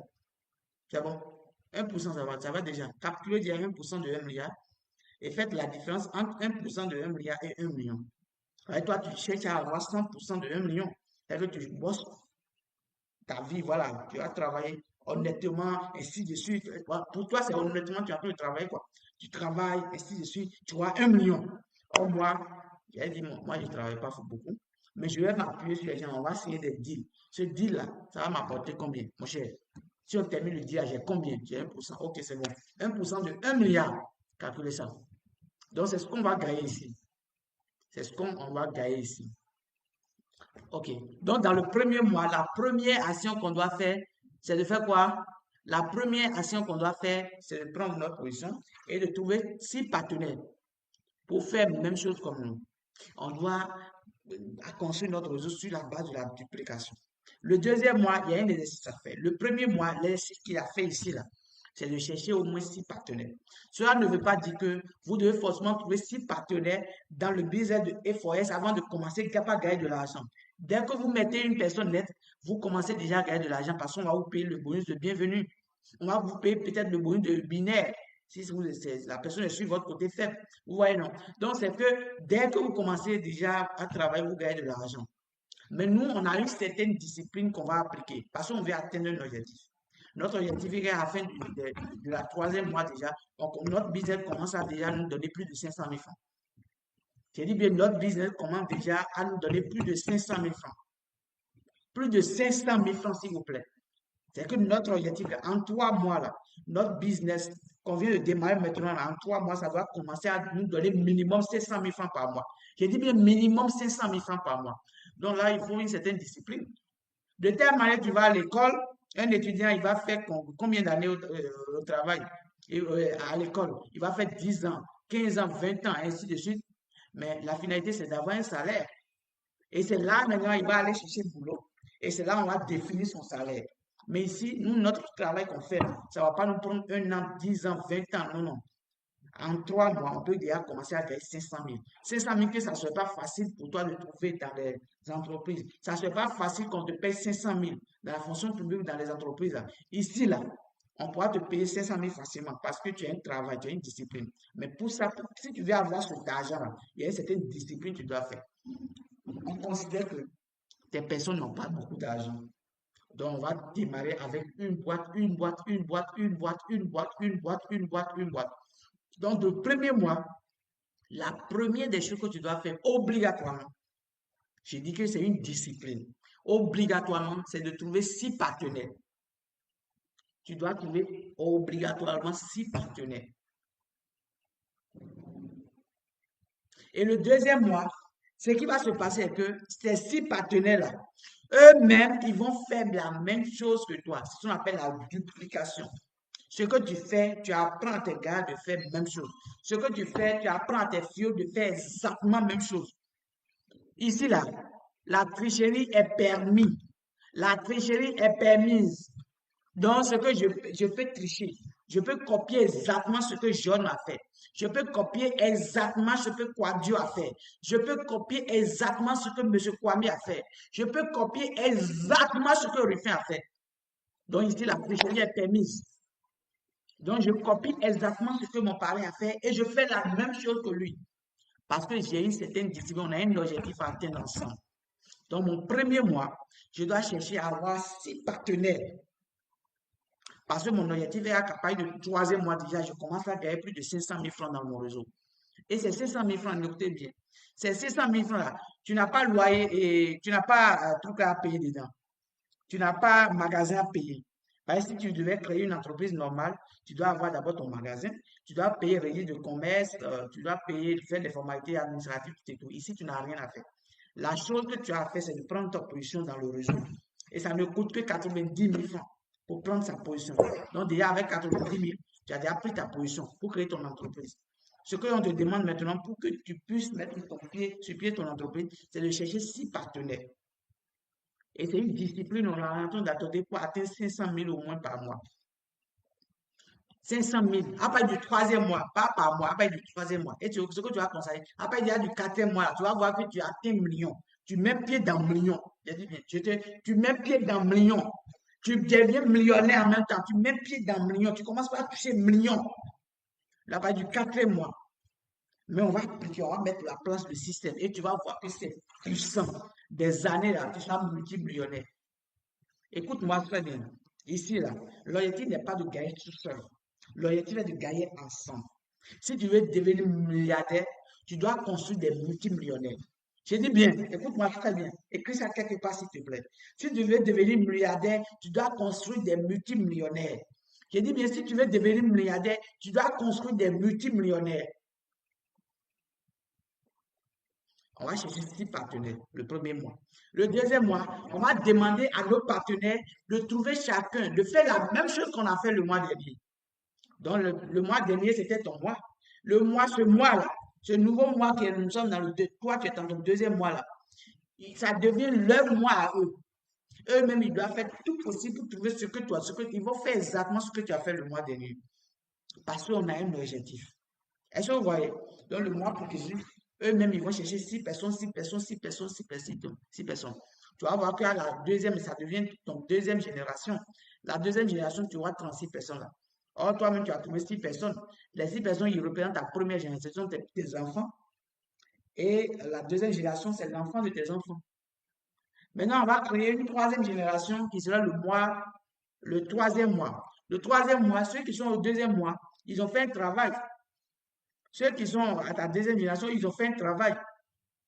C'est bon. 1%, ça va déjà. Calculez déjà 1% de 1 milliard et faites la différence entre 1% de 1 milliard et 1 million. Et toi, tu cherches à avoir 100% de 1 million. C'est-à-dire que tu bosses ta vie, voilà, tu vas travailler honnêtement, ainsi de suite. Pour toi, c'est honnêtement, tu es en train de travailler, quoi. Tu travailles, ainsi de suite, tu vois 1 million. Or, moi, j'ai dit, moi, je ne travaille pas beaucoup, mais je vais m'appuyer sur les gens, on va signer des deals. Ce deal-là, ça va m'apporter combien, mon cher? Si on termine le deal, j'ai combien? J'ai 1%. Ok, c'est bon. 1% de 1 milliard. Calculez ça. Donc, c'est ce qu'on va gagner ici. C'est ce qu'on va gagner ici. OK. Donc, dans le premier mois, la première action qu'on doit faire, c'est de faire quoi? La première action qu'on doit faire, c'est de prendre notre position et de trouver 6 partenaires pour faire la même chose comme nous. On doit construire notre réseau sur la base de la duplication. Le deuxième mois, il y a un exercice à faire. Le premier mois, l'exercice qu'il a fait ici, là, c'est de chercher au moins 6 partenaires. Cela ne veut pas dire que vous devez forcément trouver 6 partenaires dans le business de FOS avant de commencer à gagner de l'argent. Dès que vous mettez une personne nette, vous commencez déjà à gagner de l'argent parce qu'on va vous payer le bonus de bienvenue. On va vous payer peut-être le bonus de binaire si la personne est sur votre côté faible. Vous voyez, non? Donc, c'est que dès que vous commencez déjà à travailler, vous gagnez de l'argent. Mais nous, on a une certaine discipline qu'on va appliquer parce qu'on veut atteindre nos objectifs. Notre objectif est à la fin de la troisième mois déjà. Donc, notre business commence à déjà nous donner plus de 500 000 francs. J'ai dit bien, notre business commence déjà à nous donner plus de 500 000 francs. Plus de 500 000 francs, s'il vous plaît. C'est que notre objectif, en 3 mois, là, notre business qu'on vient de démarrer maintenant, là, en 3 mois, ça doit commencer à nous donner minimum 500 000 francs par mois. J'ai dit bien minimum 500 000 francs par mois. Donc là, il faut une certaine discipline. De telle manière, tu vas à l'école, un étudiant, il va faire combien d'années au travail, à l'école? Il va faire 10 ans, 15 ans, 20 ans, ainsi de suite. Mais la finalité, c'est d'avoir un salaire. Et c'est là, maintenant, il va aller chercher le boulot. Et c'est là, on va définir son salaire. Mais ici, nous, notre travail qu'on fait, ça ne va pas nous prendre 1 an, 10 ans, 20 ans. Non, non. En 3 mois, on peut déjà commencer à gagner 500 000. 500 000, que ça ne soit pas facile pour toi de trouver dans les entreprises. Ça ne soit pas facile qu'on te paye 500 000 dans la fonction publique, dans les entreprises. Là. Ici, là, on pourra te payer 500 000 facilement parce que tu as un travail, tu as une discipline. Mais pour ça, si tu veux avoir cet argent-là, il y a une certaine discipline que tu dois faire. On considère que des personnes n'ont pas beaucoup d'argent. Donc, on va démarrer avec une boîte, une boîte, une boîte, une boîte, une boîte, une boîte, une boîte, une boîte. Donc, le premier mois, la première des choses que tu dois faire obligatoirement, j'ai dit que c'est une discipline. Obligatoirement, c'est de trouver 6 partenaires. Tu dois trouver obligatoirement 6 partenaires. Et le deuxième mois, ce qui va se passer est que ces 6 partenaires-là, eux-mêmes, ils vont faire la même chose que toi. C'est ce qu'on appelle la duplication. Ce que tu fais, tu apprends à tes gars de faire la même chose. Ce que tu fais, tu apprends à tes filles de faire exactement la même chose. Ici, là, la tricherie est permise. La tricherie est permise. Donc, ce que je peux tricher, je peux copier exactement ce que John a fait. Je peux copier exactement ce que Quadio a fait. Je peux copier exactement ce que M. Kwame a fait. Je peux copier exactement ce que Ruffin a fait. Donc, ici, la tricherie est permise. Donc, je copie exactement ce que mon parrain a fait et je fais la même chose que lui. Parce que j'ai une certaine discipline, on a un objectif à atteindre ensemble. Dans mon premier mois, je dois chercher à avoir 6 partenaires. Parce que mon objectif est à partir du troisième mois déjà, je commence à gagner plus de 500 000 francs dans mon réseau. Et ces 500 000 francs, notez bien, ces 500 000 francs-là, tu n'as pas loyer et tu n'as pas truc à payer dedans. Tu n'as pas magasin à payer. Parce que si tu devais créer une entreprise normale, tu dois avoir d'abord ton magasin, tu dois payer registre de commerce, tu dois payer, faire des formalités administratives, tout et tout. Ici, tu n'as rien à faire. La chose que tu as à faire, c'est de prendre ta position dans le réseau. Et ça ne coûte que 90 000 francs pour prendre sa position. Donc, déjà, avec 90 000, tu as déjà pris ta position pour créer ton entreprise. Ce que l'on te demande maintenant pour que tu puisses mettre sur pied ton entreprise, c'est de chercher 6 partenaires. Et c'est une discipline, on a train d'attendre pour atteindre 500 000 au moins par mois. 500 000, à partir du troisième mois, pas par mois, à partir du troisième mois. Et ce que tu vas constater, à partir du quatrième mois, tu vas voir que tu atteins 1 million. Tu mets pied dans million. J'ai dit bien, tu mets pied dans million. Tu deviens millionnaire en même temps. Tu mets pied dans million. Tu commences par toucher million. Là, à partir du quatrième mois. Mais on va appliquer, on va mettre la place le système. Et tu vas voir que c'est puissant. Des années là, tu seras multimillionnaire. Écoute-moi très bien. Ici, là, l'objectif n'est pas de gagner tout seul. L'objectif est de gagner ensemble. Si tu veux devenir milliardaire, tu dois construire des multimillionnaires. Je dis bien, écoute-moi très bien. Écris ça quelque part, s'il te plaît. Si tu veux devenir milliardaire, tu dois construire des multimillionnaires. Je dis bien, si tu veux devenir milliardaire, tu dois construire des multimillionnaires. On va chercher 6 partenaires le premier mois. Le deuxième mois, on va demander à nos partenaires de trouver chacun, de faire la même chose qu'on a fait le mois dernier. Donc, le mois dernier, c'était ton mois. Ce mois-là, ce nouveau mois que nous sommes dans le deux, toi, tu es dans ton deuxième mois-là. Ça devient leur mois à eux. Eux-mêmes, ils doivent faire tout possible pour trouver ils vont faire exactement ce que tu as fait le mois dernier. Parce qu'on a un objectif. Est-ce que vous voyez? Donc, le mois progressif, eux-mêmes, ils vont chercher 6 personnes, 6 personnes, 6 personnes, 6 personnes, 6 personnes. Tu vas voir qu'à la deuxième, ça devient ton deuxième génération. La deuxième génération, tu vois 36 personnes là. Or, toi-même, tu as trouvé 6 personnes. Les 6 personnes, ils représentent ta première génération, tes enfants. Et la deuxième génération, c'est l'enfant de tes enfants. Maintenant, on va créer une troisième génération qui sera le troisième mois. Le troisième mois, ceux qui sont au deuxième mois, ils ont fait un travail. Ceux qui sont à ta deuxième génération, ils ont fait un travail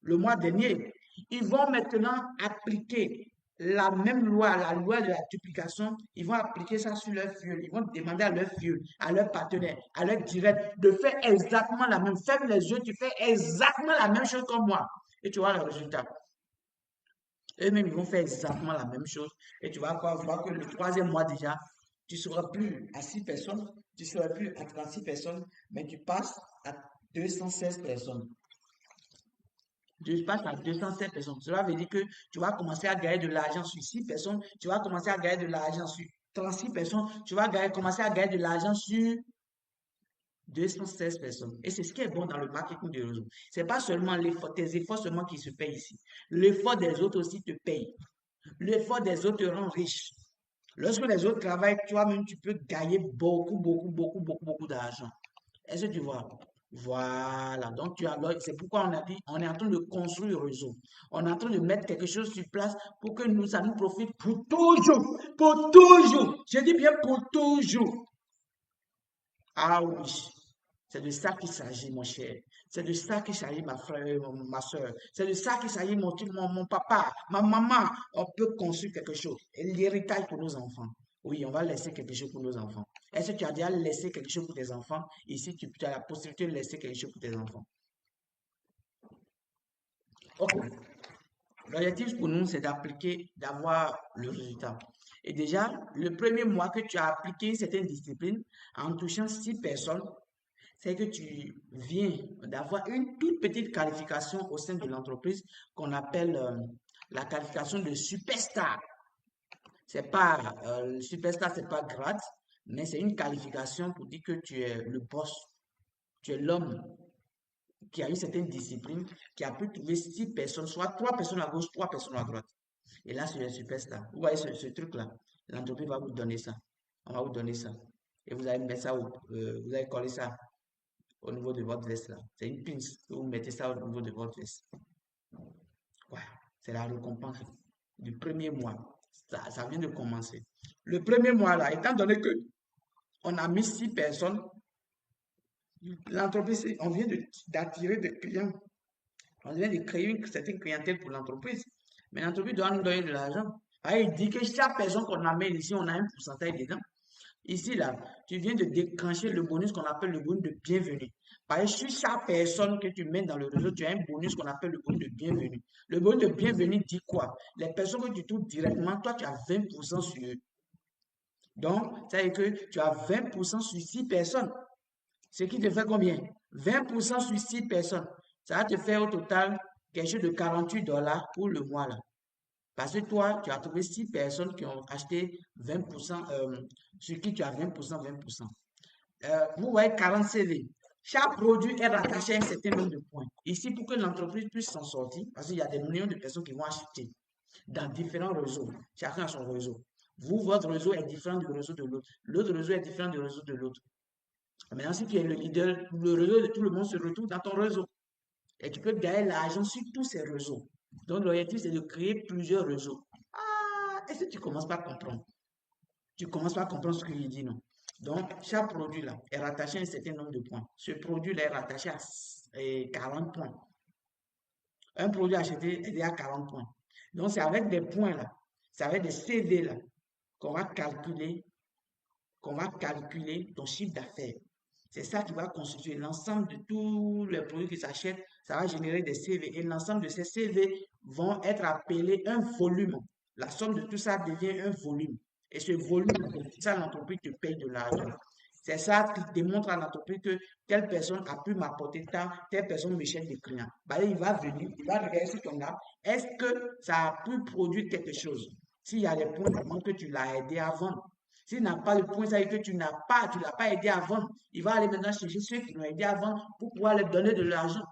le mois dernier. Ils vont maintenant appliquer la même loi, la loi de la duplication. Ils vont appliquer ça sur leur filleul. Ils vont demander à leur filleul, à leur partenaire, à leur direct de faire exactement la même. Ferme les yeux, tu fais exactement la même chose comme moi. Et tu vois le résultat. Eux-mêmes, ils vont faire exactement la même chose. Et tu vas voir que le troisième mois déjà, tu ne seras plus à 6 personnes, tu ne seras plus à 36 personnes, mais tu passes à 216 personnes. Tu passes à 207 personnes. Cela veut dire que tu vas commencer à gagner de l'argent sur 6 personnes, tu vas commencer à gagner de l'argent sur 36 personnes, tu vas commencer à gagner de l'argent sur 216 personnes. Et c'est ce qui est bon dans le marketing de réseau. Ce n'est pas seulement tes efforts seulement qui se payent ici. L'effort des autres aussi te paye. L'effort des autres te rend riche. Lorsque les autres travaillent, toi-même, tu peux gagner beaucoup d'argent. Est-ce que tu vois? Voilà. Donc, c'est pourquoi on a dit, on est en train de construire le réseau. On est en train de mettre quelque chose sur place pour que ça nous profite pour toujours. Pour toujours. Je dis bien pour toujours. Ah oui. C'est de ça qu'il s'agit, mon cher. C'est de ça qu'il s'agit, ma frère, ma soeur. C'est de ça qu'il s'agit, mon papa, ma maman. On peut construire quelque chose. Et l'héritage pour nos enfants. Oui, on va laisser quelque chose pour nos enfants. Est-ce que tu as déjà laissé quelque chose pour tes enfants? Ici, tu as la possibilité de laisser quelque chose pour tes enfants. Ok. L'objectif pour nous, c'est d'appliquer, d'avoir le résultat. Et déjà, le premier mois que tu as appliqué certaines disciplines en touchant 6 personnes, c'est que tu viens d'avoir une toute petite qualification au sein de l'entreprise qu'on appelle la qualification de superstar. C'est pas, superstar, c'est pas grade, mais c'est une qualification pour dire que tu es le boss, tu es l'homme qui a eu certaines disciplines, qui a pu trouver 6 personnes, soit 3 personnes à gauche, 3 personnes à droite. Et là, c'est le superstar. Vous voyez ce truc-là? L'entreprise va vous donner ça. On va vous donner ça. Et vous allez mettre ça, vous allez coller ça au niveau de votre veste là. C'est une pince. Vous mettez ça au niveau de votre veste. Voilà. C'est la récompense du premier mois. Ça vient de commencer. Le premier mois là, étant donné que on a mis 6 personnes, l'entreprise, on vient d'attirer des clients. On vient de créer une certaine clientèle pour l'entreprise. Mais l'entreprise doit nous donner de l'argent. Il dit que chaque personne qu'on amène ici, on a un pourcentage dedans. Ici, là, tu viens de déclencher le bonus qu'on appelle le bonus de bienvenue. Par exemple, sur chaque personne que tu mets dans le réseau, tu as un bonus qu'on appelle le bonus de bienvenue. Le bonus de bienvenue dit quoi? Les personnes que tu trouves directement, toi, tu as 20% sur eux. Donc, ça veut dire que tu as 20% sur 6 personnes. Ce qui te fait combien? 20% sur 6 personnes. Ça va te faire au total quelque chose de 48 $ pour le mois là. Parce que toi, tu as trouvé 6 personnes qui ont acheté 20%, sur qui tu as 20%, 20%. Vous voyez 40 CV. Chaque produit est rattaché à un certain nombre de points. Ici, pour que l'entreprise puisse s'en sortir, parce qu'il y a des millions de personnes qui vont acheter dans différents réseaux. Chacun a son réseau. Vous, votre réseau est différent du réseau de l'autre. L'autre réseau est différent du réseau de l'autre. Maintenant, si tu es le leader, le réseau de tout le monde se retrouve dans ton réseau. Et tu peux gagner l'argent sur tous ces réseaux. Donc, l'objectif, c'est de créer plusieurs réseaux. Ah, est-ce que tu commences par comprendre? Tu commences par comprendre ce que je dis, non? Donc, chaque produit là est rattaché à un certain nombre de points. Ce produit là est rattaché à 40 points. Un produit acheté est à 40 points. Donc, c'est avec des points là, c'est avec des CV là qu'on va calculer ton chiffre d'affaires. C'est ça qui va constituer l'ensemble de tous les produits qui s'achètent. Ça va générer des CV. Et l'ensemble de ces CV vont être appelés un volume. La somme de tout ça devient un volume. Et ce volume, ça, l'entreprise te paye de l'argent. C'est ça qui démontre à l'entreprise que telle personne a pu m'apporter tant, telle personne me cherche des clients. Bah, il va venir, il va regarder sur ton app. Est-ce que ça a pu produire quelque chose? S'il y a des points, ça montre que tu l'as aidé à vendre. S'il n'a pas de points, ça veut dire que tu l'as pas aidé à vendre. Il va aller maintenant chercher ceux qui l'ont aidé à vendre pour pouvoir leur donner de l'argent.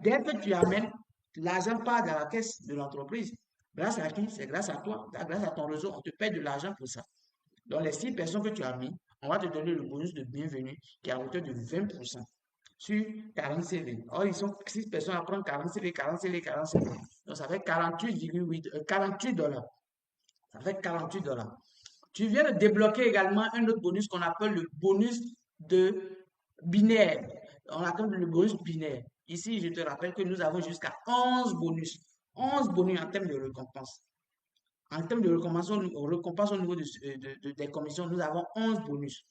Dès que tu amènes, l'argent part dans la caisse de l'entreprise. Grâce à qui? C'est grâce à toi, grâce à ton réseau, on te paie de l'argent pour ça. Donc, les 6 personnes que tu as mis, on va te donner le bonus de bienvenue qui est à hauteur de 20% sur 40 CV. Or, ils sont 6 personnes à prendre 40 CV, 40 CV, 40 CV. Donc, ça fait 48 $. Ça fait 48 $. Tu viens de débloquer également un autre bonus qu'on appelle le bonus de binaire. On appelle le bonus binaire. Ici, je te rappelle que nous avons jusqu'à 11 bonus. 11 bonus en termes de récompense. En termes de récompense au niveau des commissions, nous avons 11 bonus.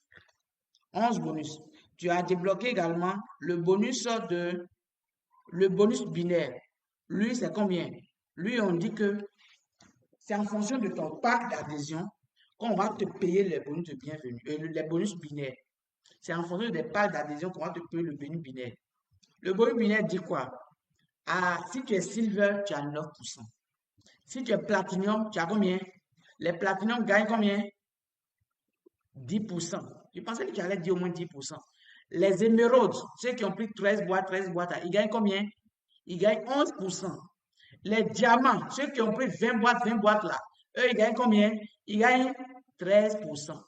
11 bonus. Tu as débloqué également le bonus binaire. Lui, c'est combien? Lui, on dit que c'est en fonction de ton pack d'adhésion qu'on va te payer les bonus de bienvenue, les bonus binaires. C'est en fonction des packs d'adhésion qu'on va te payer le bonus binaire. Le bonus binaire dit quoi? Ah, si tu es silver, tu as 9%. Si tu es platinum, tu as combien? Les platinum gagnent combien? 10%. Je pensais que tu allais dire au moins 10%. Les émeraudes, ceux qui ont pris 13 boîtes, ils gagnent combien? Ils gagnent 11%. Les diamants, ceux qui ont pris 20 boîtes là, eux, ils gagnent combien? Ils gagnent 13%.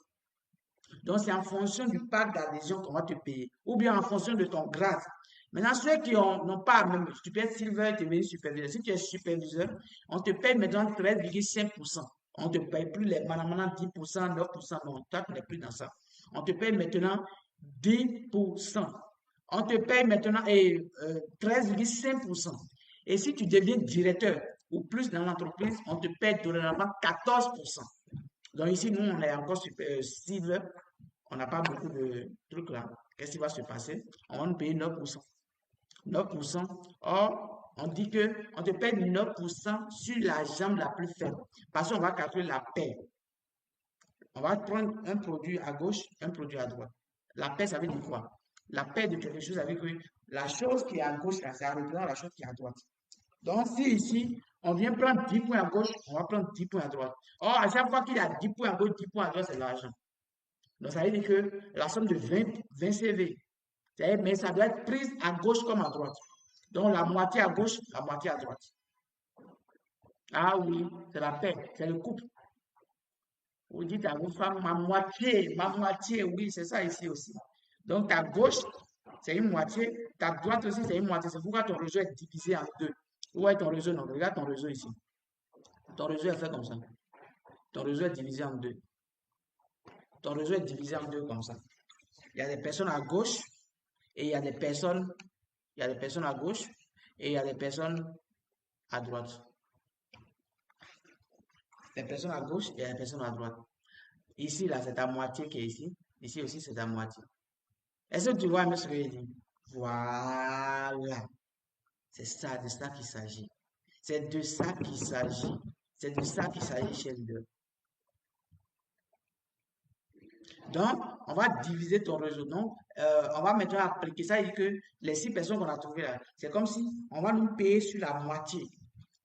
Donc, c'est en fonction du pack d'adhésion qu'on va te payer. Ou bien en fonction de ton grade. Maintenant, ceux qui n'ont pas, même, tu peux être silver, tu es superviseur. Si tu es superviseur, on te paye maintenant 13,5%. On ne te paye plus les maintenant 10%, 9%. Non, toi, tu n'es plus dans ça. On te paye maintenant 10%. On te paye maintenant 13,5%. Et si tu deviens directeur ou plus dans l'entreprise, on te paye dorénavant 14%. Donc ici, nous, on est encore silver. On n'a pas beaucoup de trucs là. Qu'est-ce qui va se passer? On va nous payer 9%. 9%. Or, On dit qu'on te paie 9% sur la jambe la plus faible. Parce qu'on va calculer la paie. On va prendre un produit à gauche, un produit à droite. La paie, ça veut dire quoi? La paie de quelque chose, ça veut dire que la chose qui est à gauche, là, ça représente la chose qui est à droite. Donc, si ici, on vient prendre 10 points à gauche, on va prendre 10 points à droite. Or, à chaque fois qu'il y a 10 points à gauche, 10 points à droite, c'est de l'argent. Donc, ça veut dire que la somme de 20 CV, mais ça doit être prise à gauche comme à droite. Donc, la moitié à gauche, la moitié à droite. Ah oui, c'est la paix, c'est le couple. Vous dites à vos femmes, ma moitié, oui, c'est ça ici aussi. Donc, ta gauche, c'est une moitié, ta droite aussi, c'est une moitié. C'est pourquoi ton réseau est divisé en deux. Où est ton réseau? Non, regarde ton réseau ici. Ton réseau est fait comme ça. Ton réseau est divisé en deux. Ton réseau est divisé en deux comme ça. Il y a des personnes à gauche et il y a des personnes, à gauche et il y a des personnes à droite. Les personnes à gauche et les personnes à droite. Ici, là, c'est ta moitié qui est ici. Ici aussi, c'est ta moitié. Est-ce que tu vois un ce que je dis? Voilà. C'est ça, de ça qu'il s'agit. C'est de ça qu'il s'agit. C'est de ça qu'il s'agit chez leader. Donc, on va diviser ton réseau. Donc, on va maintenant appliquer ça. Il dit que les 6 personnes qu'on a trouvées là, c'est comme si on va nous payer sur la moitié.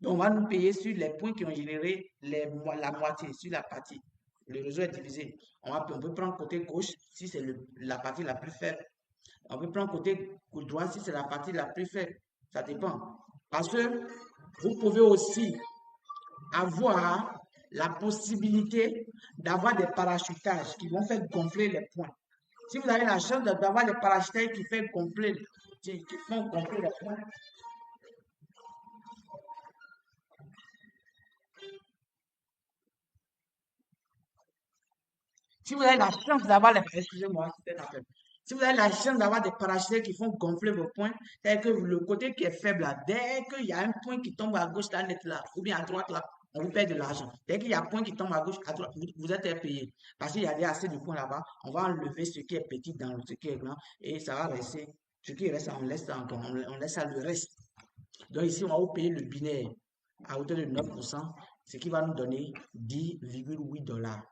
Donc, on va nous payer sur les points qui ont généré la moitié, sur la partie. Le réseau est divisé. On peut prendre côté gauche si c'est la partie la plus faible. On peut prendre côté droit si c'est la partie la plus faible. Ça dépend. Parce que vous pouvez aussi avoir la possibilité d'avoir des parachutages qui vont faire gonfler les points. Si vous avez la chance d'avoir des parachutages qui font gonfler les points, si vous avez la chance d'avoir les, excusez-moi, si vous avez la chance d'avoir des parachutes qui font gonfler vos points, c'est que le côté qui est faible là, dès qu'il y a un point qui tombe à gauche là, net là, ou bien à droite là, on vous paye de l'argent. Dès qu'il y a un point qui tombe à gauche, à droite, vous êtes payé. Parce qu'il y a assez de points là-bas, on va enlever ce qui est petit dans ce qui est grand et ça va rester. Ce qui reste, on laisse ça encore, on laisse ça le reste. Donc ici, on va vous payer le binaire à hauteur de 9%, ce qui va nous donner 10,8 $.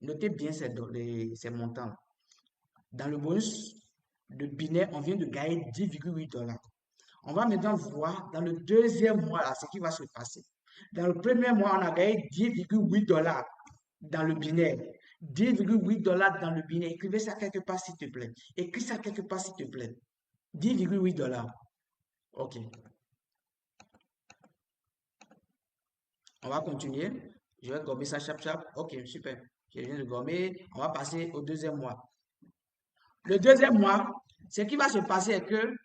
Notez bien ces montants. Dans le bonus de binaire, on vient de gagner 10,8 $. On va maintenant voir dans le deuxième mois là, ce qui va se passer. Dans le premier mois, on a gagné 10,8 $ dans le binaire. 10,8 $ dans le binaire. Écrivez ça quelque part, s'il te plaît. Écris ça quelque part, s'il te plaît. 10,8 $. OK. On va continuer. Je vais gommer ça, chap. OK, super. Je viens de gommer. On va passer au deuxième mois. Le deuxième mois, ce qui va se passer est que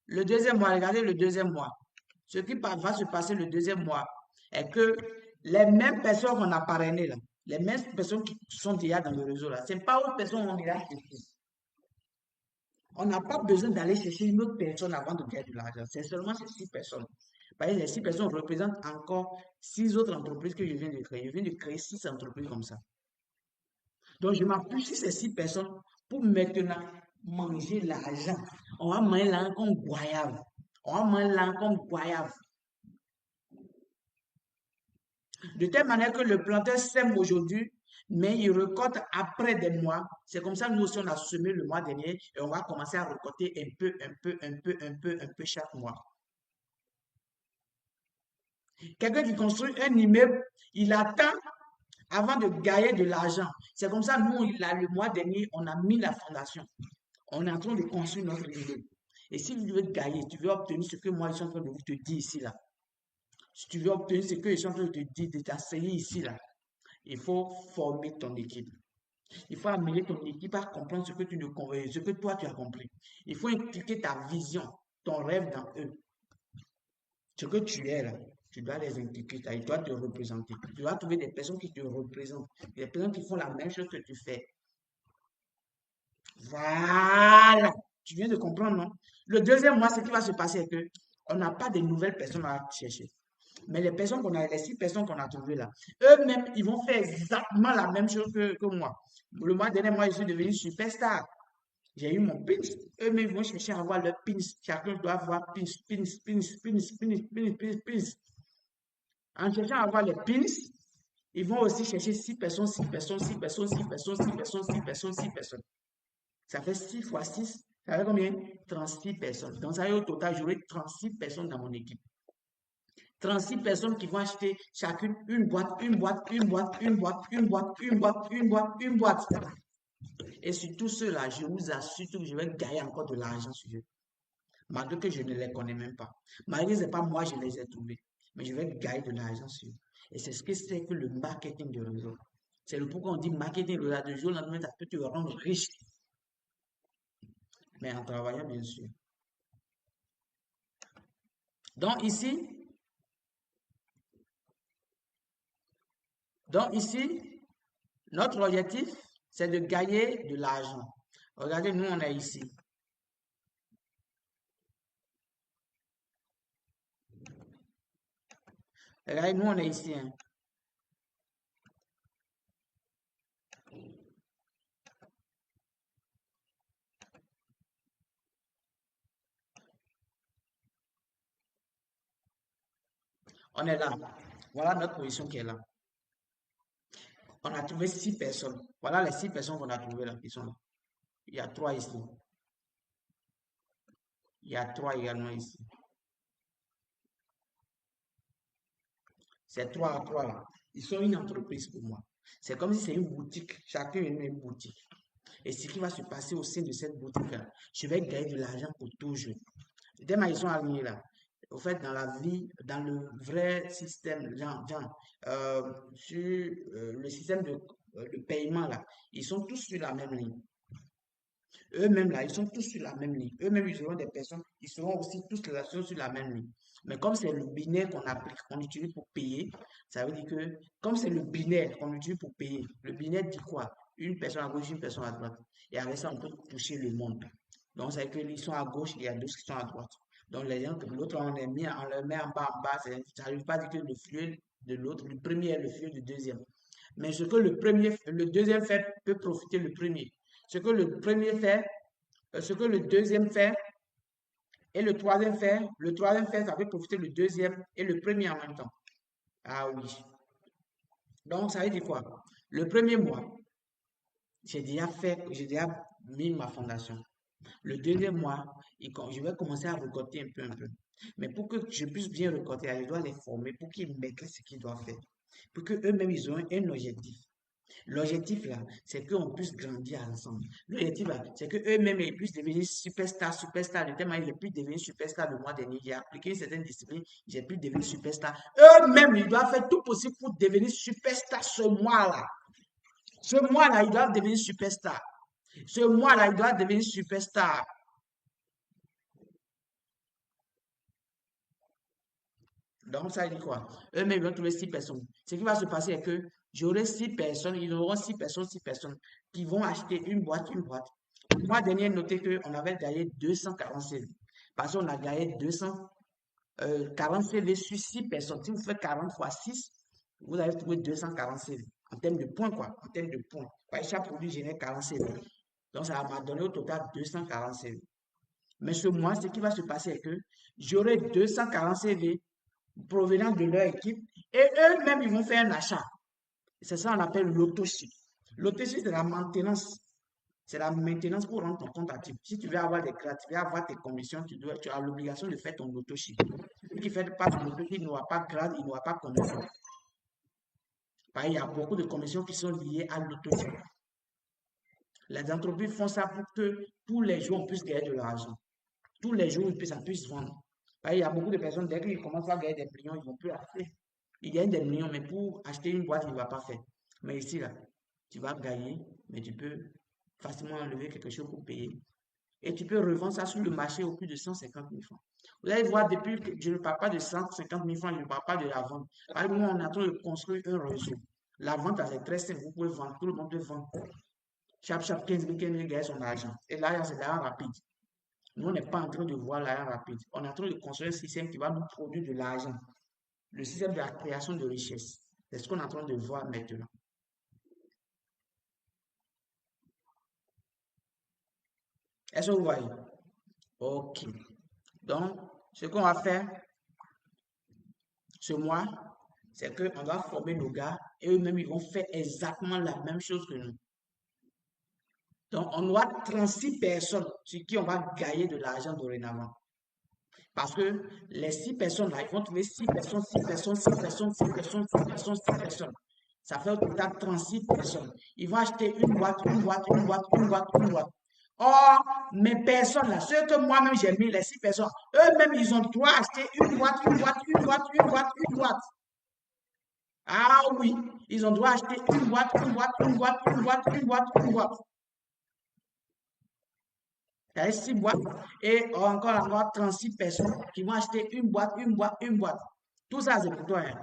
le deuxième mois, regardez le deuxième mois. Ce qui va se passer le deuxième mois est que les mêmes personnes qu'on a parrainées là, les mêmes personnes qui sont déjà dans le réseau là, ce n'est pas aux personnes qu'on ira chercher. On n'a pas besoin d'aller chercher une autre personne avant de gagner de l'argent. C'est seulement ces 6 personnes. Parce que les 6 personnes représentent encore 6 autres entreprises que je viens de créer. Je viens de créer 6 entreprises comme ça. Donc, je m'appuie sur ces 6 personnes pour maintenant manger l'argent. On va manger l'argent comme goyave. On va manger l'argent comme goyave. De telle manière que le planteur sème aujourd'hui, mais il récolte après des mois. C'est comme ça, nous aussi, on a semé le mois dernier et on va commencer à récolter un peu chaque mois. Quelqu'un qui construit un immeuble, il attend avant de gagner de l'argent. C'est comme ça, nous, le mois dernier, on a mis la fondation. On est en train de construire notre immeuble. Et si tu veux gagner, tu veux obtenir ce que moi, je suis en train de vous te dire ici, là. Si tu veux obtenir ce que je suis en train de te dire, de t'enseigner ici, là, il faut former ton équipe. Il faut amener ton équipe à comprendre ce que tu ne comprends, ce que toi tu as compris. Il faut impliquer ta vision, ton rêve dans eux. Ce que tu es là, tu dois les impliquer, ils doivent te représenter. Tu dois trouver des personnes qui te représentent, des personnes qui font la même chose que tu fais. Voilà. Tu viens de comprendre, non? Le deuxième mois, ce qui va se passer est que on n'a pas de nouvelles personnes à chercher. Mais les personnes qu'on a, les 6 personnes qu'on a trouvées là, eux-mêmes, ils vont faire exactement la même chose que moi. Le mois dernier, moi, je suis devenu superstar. J'ai eu mon pins. Eux-mêmes vont chercher à avoir leur pins. Chacun doit avoir pins, pins, pins, pins, pins, pins, pins, pins. En cherchant à avoir les pins, ils vont aussi chercher 6 personnes, 6 personnes, 6 personnes, 6 personnes, 6 personnes, 6 personnes, 6 personnes. Ça fait 6 fois 6. Ça fait combien? 36 personnes. Donc, ça fait au total, j'aurai 36 personnes dans mon équipe. 36 personnes qui vont acheter chacune une boîte, une boîte, une boîte, une boîte, une boîte, une boîte, une boîte, une boîte. Et sur tout cela, je vous assure que je vais gagner encore de l'argent sur eux. Malgré que je ne les connais même pas. Malgré que ce n'est pas moi, je les ai trouvés. Mais je vais gagner de l'argent sur eux. Et c'est ce que c'est que le marketing de réseau. C'est le pourquoi on dit marketing de réseau. De jour au lendemain, ça peut te rendre riche. Mais en travaillant, bien sûr. Donc ici, notre objectif, c'est de gagner de l'argent. Regardez, nous, on est ici. Regardez, nous, on est ici. Hein. On est là. Voilà notre position qui est là. On a trouvé 6 personnes. Voilà les 6 personnes qu'on a trouvées là, qui sont là. Il y a 3 ici. Il y a 3 également ici. Ces 3 à 3 là, ils sont une entreprise pour moi. C'est comme si c'est une boutique. Chacun a une boutique. Et ce qui va se passer au sein de cette boutique-là, je vais gagner de l'argent pour toujours. Demain, ils sont alignés là. Au fait, dans la vie, dans le vrai système, sur le système de paiement là, ils sont tous sur la même ligne. Eux-mêmes là, ils sont tous sur la même ligne. Eux-mêmes, ils seront des personnes, ils seront aussi tous les actions sur la même ligne. Mais comme c'est le binaire qu'on applique, qu'on utilise pour payer, ça veut dire que, comme c'est le binaire qu'on utilise pour payer, le binaire dit quoi? Une personne à gauche, une personne à droite. Et avec ça, on peut toucher le monde. Donc, ça veut dire qu'ils sont à gauche et il y a d'autres qui sont à droite. Donc, les gens que l'autre, on les met en bas, ça n'arrive pas à dire que le flux de l'autre, le premier est le flux du deuxième. Mais ce que le deuxième fait peut profiter le premier. Ce que le premier fait, ce que le deuxième fait et le troisième fait, ça peut profiter le deuxième et le premier en même temps. Ah oui. Donc, ça veut dire quoi? Le premier mois, j'ai déjà mis ma fondation. Le deuxième mois, je vais commencer à récolter un peu. Mais pour que je puisse bien récolter, je dois les former pour qu'ils maîtrisent ce qu'ils doivent faire. Pour qu'eux-mêmes, ils ont un objectif. L'objectif là, c'est qu'on puisse grandir ensemble. L'objectif là, c'est qu'eux-mêmes ils puissent devenir superstars, superstars. Le thème, j'ai pu devenir superstar le mois dernier. J'ai appliqué une certaine discipline, j'ai pu devenir superstar. Eux-mêmes, ils doivent faire tout possible pour devenir superstar ce mois-là. Ce mois-là, ils doivent devenir superstar. Ce mois-là, ils doivent devenir superstar. Donc, ça dit quoi? Eux-mêmes, ils vont trouver 6 personnes. Ce qui va se passer est que j'aurai 6 personnes, ils auront 6 personnes qui vont acheter une boîte, une boîte. Le mois dernier, notez qu'on avait gagné 240 CV. Parce qu'on a gagné 240 CV sur 6 personnes. Si vous faites 40 fois 6, vous allez trouver 240 CV. En termes de points, quoi. En termes de points. Chaque produit génère 40 CV. Donc, ça m'a donné au total 240 CV. Mais ce mois, ce qui va se passer est que j'aurai 240 CV provenant de leur équipe et eux-mêmes, ils vont faire un achat. C'est ça qu'on appelle l'auto-ship. L'auto-ship, c'est la maintenance. C'est la maintenance pour rendre ton compte actif. Si tu veux avoir des grades, tu veux avoir tes commissions, tu as l'obligation de faire ton auto-ship. Celui qui ne fait pas son auto-ship, il n'aura pas grade, il n'aura pas commission. Il y a beaucoup de commissions qui sont liées à l'auto-ship. Les entreprises font ça pour que tous les jours, on puisse gagner de l'argent. Tous les jours, ça puisse vendre. Il y a beaucoup de personnes, dès qu'ils commencent à gagner des millions, ils ne vont plus acheter. Ils gagnent des millions, mais pour acheter une boîte, il ne va pas faire. Mais ici, là, tu vas gagner, mais tu peux facilement enlever quelque chose pour payer. Et tu peux revendre ça sur le marché au plus de 150 000 francs. Vous allez voir, depuis que je ne parle pas de 150 000 francs, je ne parle pas de la vente. Par exemple, on est en train de construire un réseau. La vente, c'est très simple. Vous pouvez vendre, tout le monde peut vendre. Chaque 15 000, 15 000 gagne son argent. Et l'argent, c'est l'argent rapide. Nous, on n'est pas en train de voir l'argent rapide. On est en train de construire un système qui va nous produire de l'argent. Le système de la création de richesse. C'est ce qu'on est en train de voir maintenant. Est-ce que vous voyez? Ok. Donc, ce qu'on va faire ce mois, c'est qu'on va former nos gars et eux-mêmes, ils vont faire exactement la même chose que nous. Donc, on aura 36 personnes sur qui on va gagner de l'argent dorénavant. Parce que les 6 personnes là, ils vont trouver 6 personnes, 6 personnes, 6 personnes, 6 personnes, 6 personnes, 6 personnes. Ça fait au total 36 personnes. Ils vont acheter une boîte, une boîte, une boîte, une boîte, une boîte. Or, mes personnes là, ceux que moi-même j'ai mis, les 6 personnes, eux-mêmes, ils ont droit à acheter une boîte, une boîte, une boîte, une boîte, une boîte. Ah oui, ils ont droit à acheter une boîte, une boîte, une boîte, une boîte, une boîte, une boîte. Il y a 6 boîtes et encore 36 personnes qui vont acheter une boîte, une boîte, une boîte. Tout ça, c'est pour toi. Hein.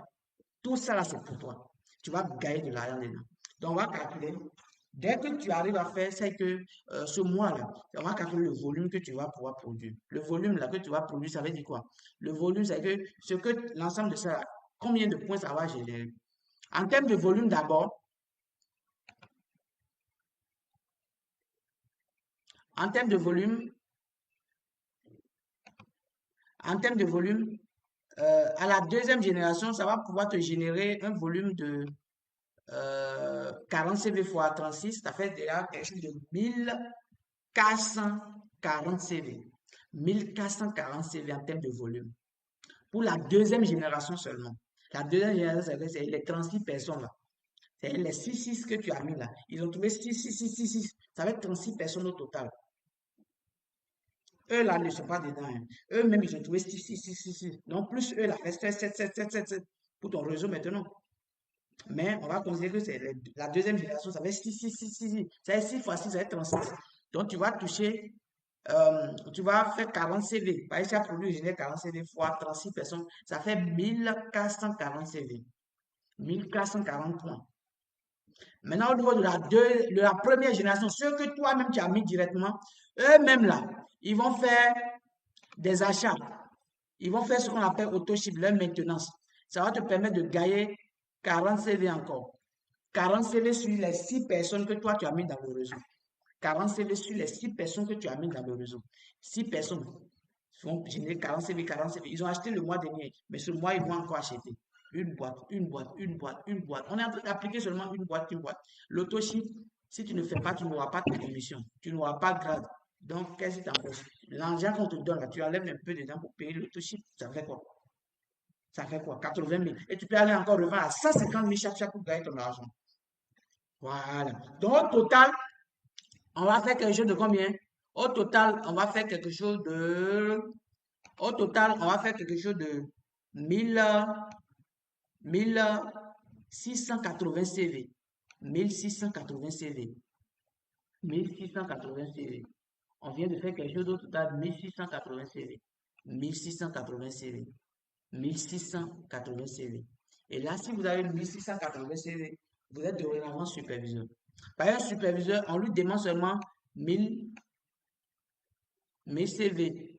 Tout ça, là, c'est pour toi. Tu vas gagner de l'argent dedans. Donc, on va calculer. Dès que tu arrives à faire, c'est que ce mois-là, on va calculer le volume que tu vas pouvoir produire. Le volume là que tu vas produire, ça veut dire quoi? Le volume, c'est que ce que l'ensemble de ça, combien de points ça va générer? En termes de volume d'abord, en termes de volume, en termes de volume, à la deuxième génération, ça va pouvoir te générer un volume de 40 CV fois 36, ça fait déjà quelque chose de 1440 CV. 1440 CV en termes de volume. Pour la deuxième génération seulement. La deuxième génération, c'est les 36 personnes là. C'est les 6 que tu as mis là. Ils ont trouvé 6. Ça va être 36 personnes au total. Eux là ne sont pas dedans. Hein. Eux-mêmes, ils ont trouvé 6. Donc, plus eux là, reste 7 pour ton réseau maintenant. Mais on va considérer que c'est la deuxième génération, ça fait 6. Ça fait 6 fois 6, ça fait 36. Donc, tu vas toucher, tu vas faire 40 CV. Par exemple, tu as produit générer 40 CV fois 36 personnes, ça fait 1440 CV. 1440 points. Maintenant, au niveau de la première génération, ceux que toi-même tu as mis directement, eux-mêmes là, ils vont faire des achats. Ils vont faire ce qu'on appelle auto-ship, leur maintenance. Ça va te permettre de gagner 40 CV encore. 40 CV sur les 6 personnes que toi tu as mis dans le réseau. 40 CV sur les 6 personnes que tu as mis dans le réseau. 6 personnes vont générer 40 CV, 40 CV. Ils ont acheté le mois dernier, mais ce mois, ils vont encore acheter. Une boîte, une boîte, une boîte, une boîte. On est en train d'appliquer seulement une boîte, une boîte. L'auto-ship, si tu ne fais pas, tu n'auras pas de commission. Tu n'auras pas de grade. Donc, qu'est-ce qui t'empêche? L'argent qu'on te donne, là, tu enlèves un peu dedans pour payer l'auto-ship. Ça fait quoi? Ça fait quoi? 80 000. Et tu peux aller encore revendre à 150 000 chaque pour gagner ton argent. Voilà. Donc, au total, on va faire quelque chose de combien? Au total, on va faire quelque chose de... Au total, on va faire quelque chose de 1000, 1680 CV. 1680 CV. 1680 CV. On vient de faire quelque chose au total 1680 CV. 1680 CV. 1680 CV. Et là, si vous avez 1680 CV, vous êtes dorénavant superviseur. Par un superviseur, on lui demande seulement 1000 CV.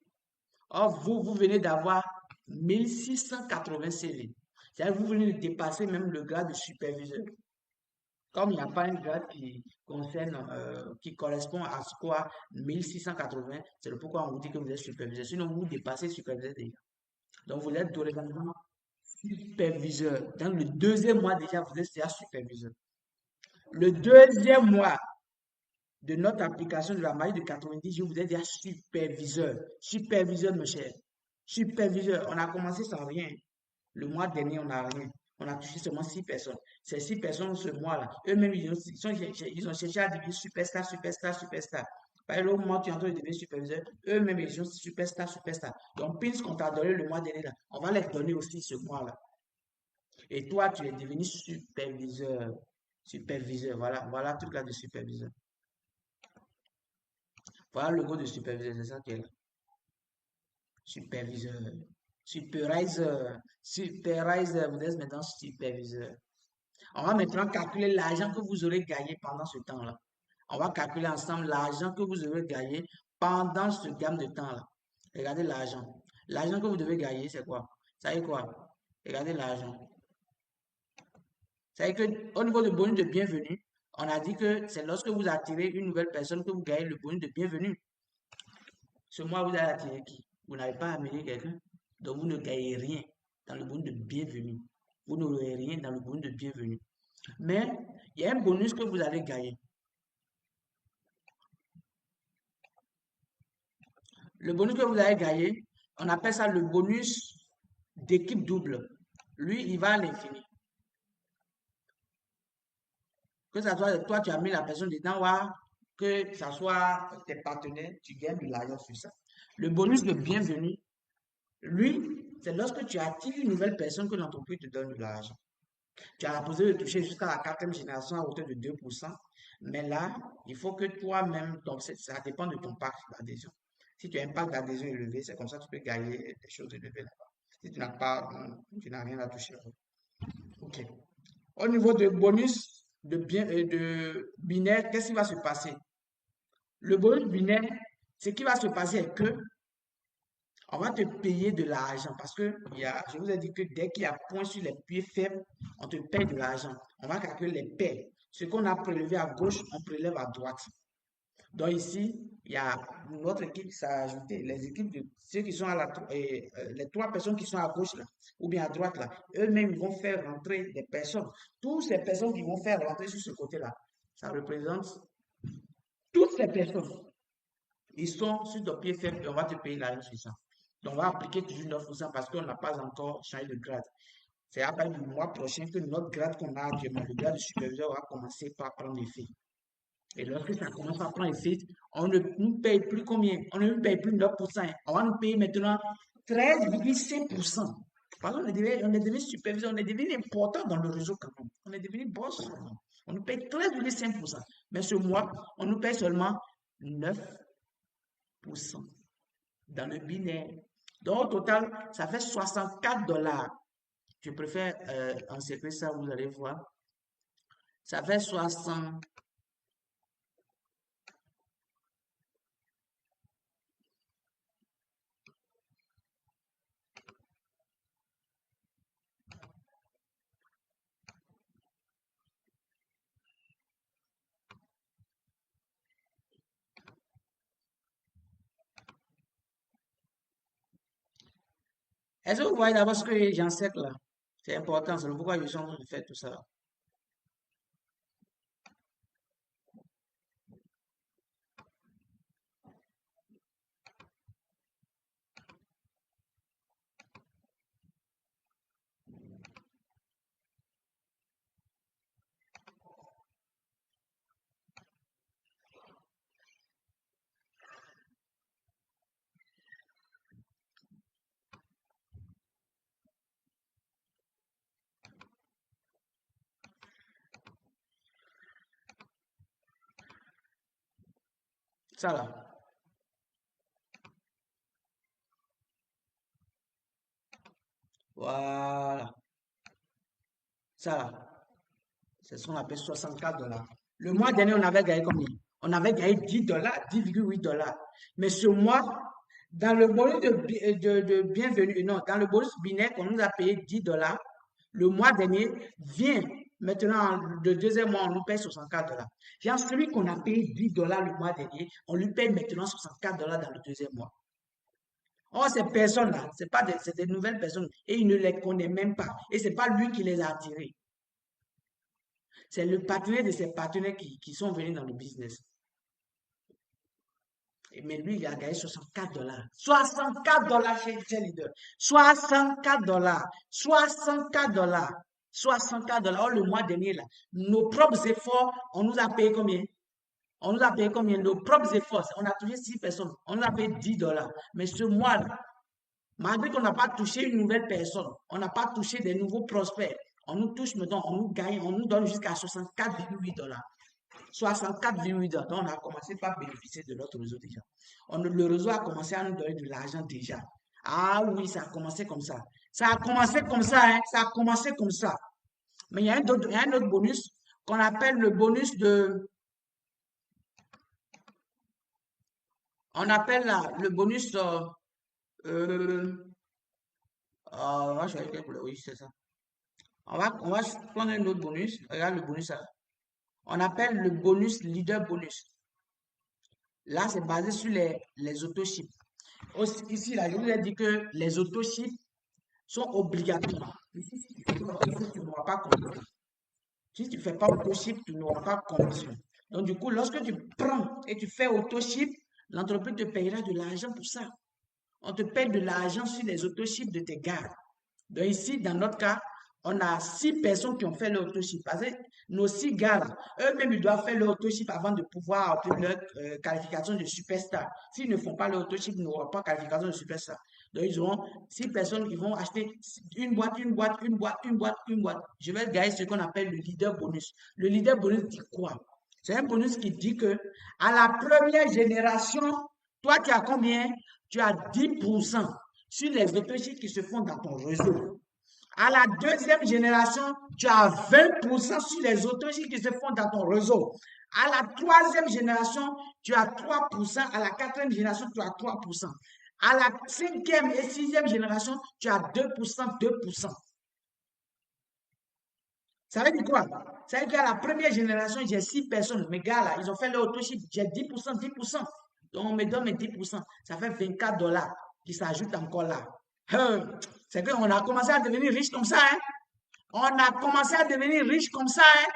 Or, vous venez d'avoir 1680 CV. C'est-à-dire que vous venez de dépasser même le grade de superviseur. Comme il n'y a pas un grade qui concerne, qui correspond à ce quoi 1680, c'est le pourquoi on vous dit que vous êtes superviseur. Sinon, vous dépassez superviseur déjà. Donc, vous êtes dorénavant superviseur. Dans le deuxième mois déjà, vous êtes déjà superviseur. Le deuxième mois de notre application de la magie de 90 jours, vous êtes déjà superviseur. Superviseur, mon cher. Superviseur. On a commencé sans rien. Le mois dernier, on n'a rien. On a touché seulement 6 personnes. Ces 6 personnes, ce mois-là, eux-mêmes, ils ont cherché à devenir superstar, superstar, superstar. Par le moment où tu es en train de devenir superviseur, eux-mêmes, ils sont superstar, superstar. Donc, pins qu'on t'a donné le mois dernier, là, on va les donner aussi ce mois-là. Et toi, tu es devenu superviseur. Superviseur, voilà, voilà tout là de superviseur. Voilà le logo de superviseur, c'est ça qui est là. Superviseur. Supervisor. Supervisor, vous êtes maintenant superviseur. On va maintenant calculer l'argent que vous aurez gagné pendant ce temps-là. On va calculer ensemble l'argent que vous aurez gagné pendant ce gamme de temps-là. Regardez l'argent. L'argent que vous devez gagner, c'est quoi? Ça y est quoi? Regardez l'argent. Ça veut dire qu'au niveau du bonus de bienvenue, on a dit que c'est lorsque vous attirez une nouvelle personne que vous gagnez le bonus de bienvenue. Ce mois, vous allez attirer qui? Vous n'avez pas amené quelqu'un. Donc, vous ne gagnez rien dans le bonus de bienvenue. Vous n'aurez rien dans le bonus de bienvenue. Mais il y a un bonus que vous allez gagner. Le bonus que vous allez gagner, on appelle ça le bonus d'équipe double. Lui, il va à l'infini. Que ça soit toi, tu as mis la personne dedans, que ça soit tes partenaires, tu gagnes de l'argent sur ça. Le bonus de bienvenue, lui, c'est lorsque tu attires une nouvelle personne que l'entreprise te donne de l'argent. Tu as la possibilité de toucher jusqu'à la quatrième génération à hauteur de 2%. Mais là, il faut que toi-même, donc ça dépend de ton parc d'adhésion. Si tu as un parc d'adhésion élevé, c'est comme ça que tu peux gagner des choses élevées là-bas. Si tu n'as pas, tu n'as rien à toucher. OK. Au niveau de bonus de binaire, qu'est-ce qui va se passer? Le bonus binaire, ce qui va se passer est que on va te payer de l'argent parce que je vous ai dit que dès qu'il y a point sur les pieds faibles, on te paye de l'argent. On va calculer les paies. Ce qu'on a prélevé à gauche, on prélève à droite. Donc ici, il y a notre équipe qui s'est ajoutée. Les équipes de ceux qui sont les trois personnes qui sont à gauche là, ou bien à droite là, eux-mêmes vont faire rentrer des personnes. Toutes ces personnes qui vont faire rentrer sur ce côté-là, ça représente toutes ces personnes. Ils sont sur ton pied faible et on va te payer l'argent sur ça. Donc, on va appliquer toujours 9% parce qu'on n'a pas encore changé de grade. C'est à partir du mois prochain que notre grade qu'on a actuellement, le grade de superviseur, va commencer par prendre effet. Et lorsque ça commence à prendre effet, on ne nous paye plus combien? On ne nous paye plus 9%. On va nous payer maintenant 13,5%. Parce qu'on est devenu superviseur, on est devenu important dans le réseau quand même. On est devenu boss. On nous paye 13,5%. Mais ce mois, on nous paye seulement 9% dans le binaire. Donc, au total, ça fait 64 $. Je préfère encercler ça, vous allez voir. Ça fait 60. Est-ce que vous voyez d'abord ce que j'enseigne là? C'est important, c'est pourquoi je suis en train de faire tout ça. Ça là. Voilà. Ça là. C'est ce qu'on appelle 64 $. Le mois dernier, on avait gagné combien? On avait gagné 10 $, 10,8 $. Mais ce mois, dans le bonus de bienvenue, non, dans le bonus binaire qu'on nous a payé 10 $, le mois dernier vient maintenant, le deuxième mois, on nous paye 64 $. Genre, celui qu'on a payé 10 $ le mois dernier, on lui paye maintenant 64 $ dans le deuxième mois. Or, ces personnes-là, c'est des nouvelles personnes et il ne les connaît même pas. Et c'est pas lui qui les a attirées. C'est le partenaire de ses partenaires qui sont venus dans le business. Mais lui, il a gagné 64 $. 64 $ chez Leader. 64 $. 64 $. 64 $. Or, le mois dernier, là, nos propres efforts, on nous a payé combien? On nous a payé combien? Nos propres efforts. On a touché 6 personnes. On nous a payé 10 $. Mais ce mois-là, malgré qu'on n'a pas touché une nouvelle personne, on n'a pas touché des nouveaux prospects, on nous touche maintenant, on nous gagne, on nous donne jusqu'à 64,8 $. 64,8 $. Donc, on a commencé par bénéficier de notre réseau déjà. Le réseau a commencé à nous donner de l'argent déjà. Ah oui, ça a commencé comme ça. Ça a commencé comme ça, hein? Ça a commencé comme ça. Mais il y a un autre bonus qu'on appelle le bonus de... On appelle là, le bonus... oui, c'est ça. On va prendre un autre bonus. Regarde le bonus là. On appelle le bonus leader bonus. Là, c'est basé sur les autochips. Ici, là, je vous ai dit que les autochips sont obligatoires. Ici, si tu fais pas autochip, tu n'auras pas commission. Si tu ne fais pas autochip, tu n'auras pas commission. Donc, du coup, lorsque tu prends et tu fais autochip, l'entreprise te payera de l'argent pour ça. On te paye de l'argent sur les autochips de tes gars. Donc ici, dans notre cas, on a 6 personnes qui ont fait leur autochip. Parce que nos 6 gars, eux-mêmes, ils doivent faire leur autochip avant de pouvoir obtenir leur qualification de superstar. S'ils ne font pas leur autochip, ils n'auront pas qualification de superstar. Donc ils auront 6 personnes qui vont acheter une boîte, une boîte, une boîte, une boîte, une boîte. Je vais gagner ce qu'on appelle le leader bonus. Le leader bonus dit quoi? C'est un bonus qui dit que à la première génération, toi, tu as combien? Tu as 10% sur les autochips qui se font dans ton réseau. À la deuxième génération, tu as 20% sur les autochips qui se font dans ton réseau. À la troisième génération, tu as 3%. À la quatrième génération, tu as 3%. À la cinquième et sixième génération, tu as 2%, 2%. Ça veut dire quoi? Ça veut dire qu'à la première génération, j'ai 6 personnes. Mes gars, là, ils ont fait leur autochip. J'ai 10%, 10%. Donc, on me donne mes 10%. Ça fait 24 dollars qui s'ajoutent encore là. C'est qu'on a commencé à devenir riche comme ça. Hein? On a commencé à devenir riche comme ça. Hein?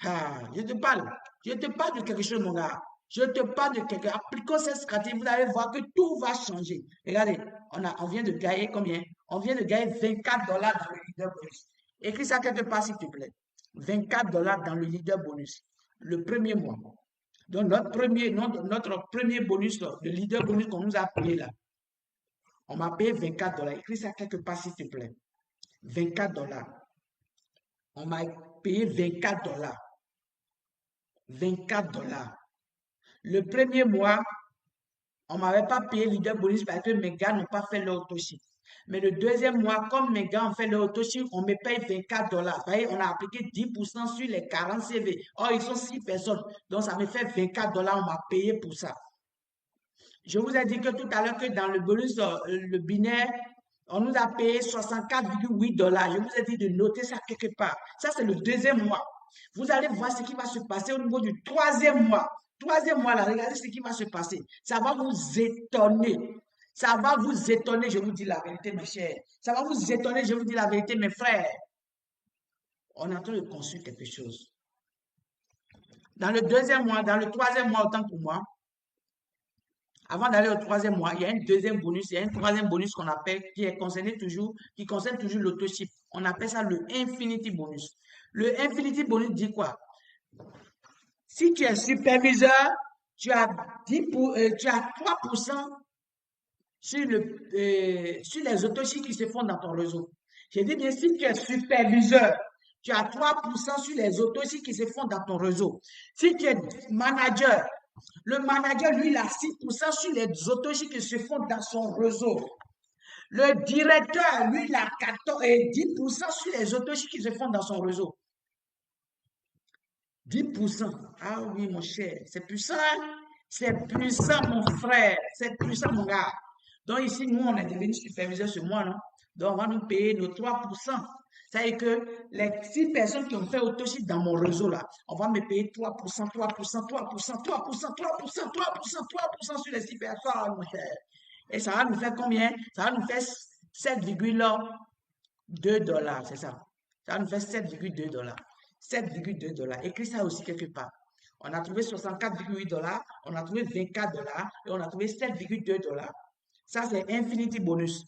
Ah, je te parle. Je te parle de quelque chose, mon gars. Je te parle de quelque chose. Appliquons cette stratégie. Vous allez voir que tout va changer. Regardez, on vient de gagner combien? On vient de gagner 24 dollars dans le leader bonus. Écris ça quelque part, s'il te plaît. 24 dollars dans le leader bonus. Le premier mois. Donc, notre premier bonus, le leader bonus qu'on nous a payé là, on m'a payé 24 dollars. Écris ça quelque part, s'il te plaît. 24 dollars. On m'a payé 24 dollars. 24 dollars. Le premier mois, on ne m'avait pas payé leader bonus parce que mes gars n'ont pas fait leur autochip. Mais le deuxième mois, comme mes gars ont fait leur autochip, on me paye 24 dollars. Vous voyez, on a appliqué 10% sur les 40 CV. Oh, ils sont 6 personnes. Donc, ça me fait 24 dollars. On m'a payé pour ça. Je vous ai dit que tout à l'heure que dans le bonus, le binaire, on nous a payé 64,8 dollars. Je vous ai dit de noter ça quelque part. Ça, c'est le deuxième mois. Vous allez voir ce qui va se passer au niveau du troisième mois. Troisième mois, là, regardez ce qui va se passer. Ça va vous étonner. Ça va vous étonner, je vous dis la vérité, mes chers. Ça va vous étonner, je vous dis la vérité, mes frères. On est en train de construire quelque chose. Dans le deuxième mois, dans le troisième mois, autant pour moi, avant d'aller au troisième mois, il y a un deuxième bonus, il y a un troisième bonus qu'on appelle, qui concerne toujours l'autochip. On appelle ça le Infinity Bonus. Le Infinity Bonus dit quoi? Si tu es superviseur, tu as 3% sur les autochips qui se font dans ton réseau. J'ai dit bien, si tu es superviseur, tu as 3% sur les autochips qui se font dans ton réseau. Si tu es manager, le manager, lui, il a 6% sur les autochips qui se font dans son réseau. Le directeur, lui, il a 10% sur les autochips qui se font dans son réseau. 10%. Ah oui, mon cher, c'est puissant. Hein? C'est puissant, mon frère. C'est puissant, mon gars. Donc ici, nous, on est devenus superviseurs ce mois, non? Donc, on va nous payer nos 3%. Ça veut dire que les 6 personnes qui ont fait autochip dans mon réseau, là, on va me payer 3%, 3%, 3%, 3%, 3%, 3%, 3% sur les 6 personnes, mon cher. Et ça va nous faire combien? Ça va nous faire 7,2 dollars, c'est ça. Ça va nous faire 7,2 dollars. 7,2 dollars. Écris ça aussi quelque part. On a trouvé 64,8 dollars, on a trouvé 24 dollars et on a trouvé 7,2 dollars. Ça, c'est Infinity Bonus.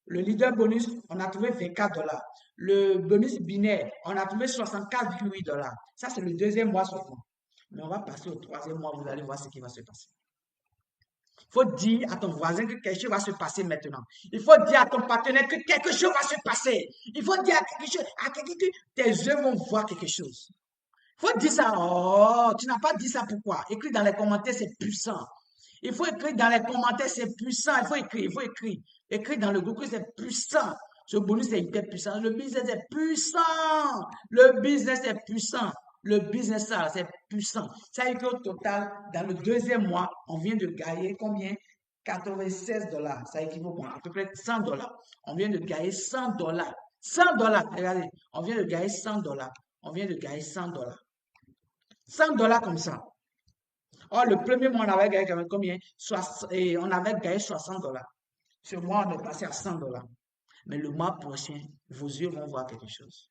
Le leader bonus, on a trouvé 24 dollars. Le bonus binaire, on a trouvé 64,8 dollars. Ça, c'est le deuxième mois seulement. Mais on va passer au troisième mois, vous allez voir ce qui va se passer. Il faut dire à ton voisin que quelque chose va se passer maintenant. Il faut dire à ton partenaire que quelque chose va se passer. Il faut dire à quelqu'un que tes yeux vont voir quelque chose. Il faut dire ça. Oh, tu n'as pas dit ça pourquoi? Écris dans les commentaires, c'est puissant. Il faut écrire dans les commentaires, c'est puissant. Il faut écrire. Écrire dans le groupe, c'est puissant. Ce bonus est hyper puissant. Le business est puissant. Le business est puissant. Le business, ça, c'est puissant. Ça veut dire qu'au total, dans le deuxième mois, on vient de gagner combien? 96 dollars. Ça équivaut à peu près 100 dollars. On vient de gagner 100 dollars. 100 dollars. Regardez, on vient de gagner 100 dollars. On vient de gagner 100 dollars. 100 dollars comme ça. Or, le premier mois, on avait gagné combien? Et on avait gagné $60. Ce mois, on est passé à $100. Mais le mois prochain, vos yeux vont voir quelque chose.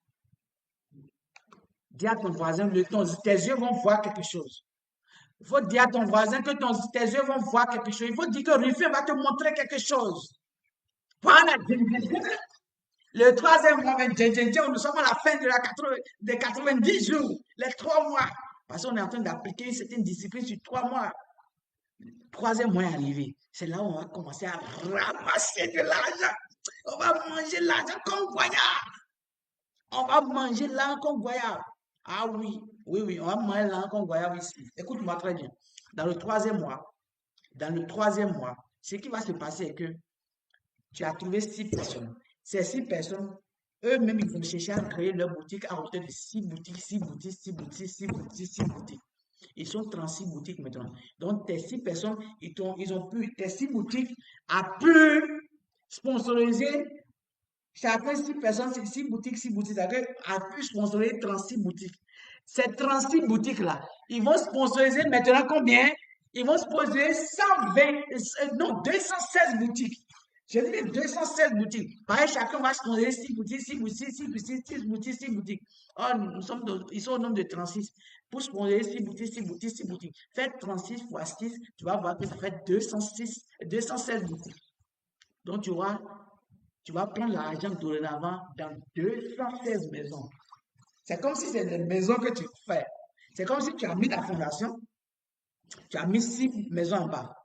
Dis à ton voisin, tes yeux vont voir quelque chose. Il faut dire à ton voisin que tes yeux vont voir quelque chose. Il faut dire que Rufin va te montrer quelque chose. Voilà. Le troisième mois, nous sommes à la fin des 90 jours, les 3 mois. Parce qu'on est en train d'appliquer une certaine discipline sur 3 mois. Le troisième mois est arrivé. C'est là où on va commencer à ramasser de l'argent. On va manger l'argent comme voyage. On va manger l'argent comme voyage. Ah oui, oui, oui, on va manger l'argent comme voyage ici. Écoute-moi très bien. Dans le troisième mois, ce qui va se passer est que tu as trouvé 6 personnes. Ces 6 personnes, eux-mêmes, ils vont chercher à créer leur boutique à hauteur de 6 boutiques, 6 boutiques, 6 boutiques, 6 boutiques, 6 boutiques. Ils sont 36 boutiques maintenant. Donc, tes 6 personnes, tes 6 boutiques a pu sponsoriser chacun 6 personnes, 6 boutiques, 6 boutiques, a pu sponsoriser 36 boutiques. Ces 36 boutiques-là, ils vont sponsoriser maintenant combien? Ils vont sponsoriser 216 boutiques. J'ai dit 216 boutiques. Pareil, chacun va sponsoriser 6 boutiques, 6 boutiques, 6 boutiques, 6 boutiques, 6 boutiques. Oh, ils sont au nombre de 36. Pour sponsoriser 6 boutiques, 6 boutiques, 6 boutiques. Faites 36 fois 6, tu vas voir que ça fait 216 boutiques. Donc, tu vas prendre l'argent dorénavant dans 216 maisons. C'est comme si c'est des maisons que tu fais. C'est comme si tu as mis la fondation, tu as mis 6 maisons en bas.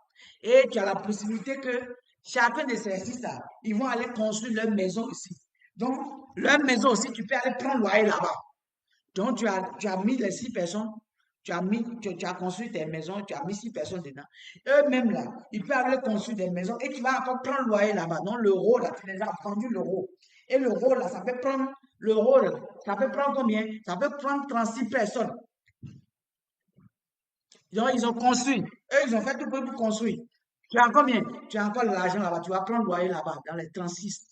Et tu as la possibilité que chacun de ces 6-là, ils vont aller construire leur maison ici. Donc, leur maison aussi, tu peux aller prendre loyer là-bas. Donc, tu as mis les 6 personnes, tu as construit tes maisons, tu as mis 6 personnes dedans. Eux-mêmes, là, ils peuvent aller construire des maisons et tu vas encore prendre loyer là-bas. Donc, l'euro, là, tu les as vendu l'euro. Et l'euro, là, ça peut prendre combien? Ça peut prendre 36 personnes. Donc, ils ont construit. Eux, ils ont fait tout pour construire. Tu as combien? Tu as encore l'argent là-bas. Tu vas prendre loyer là-bas, dans les 36.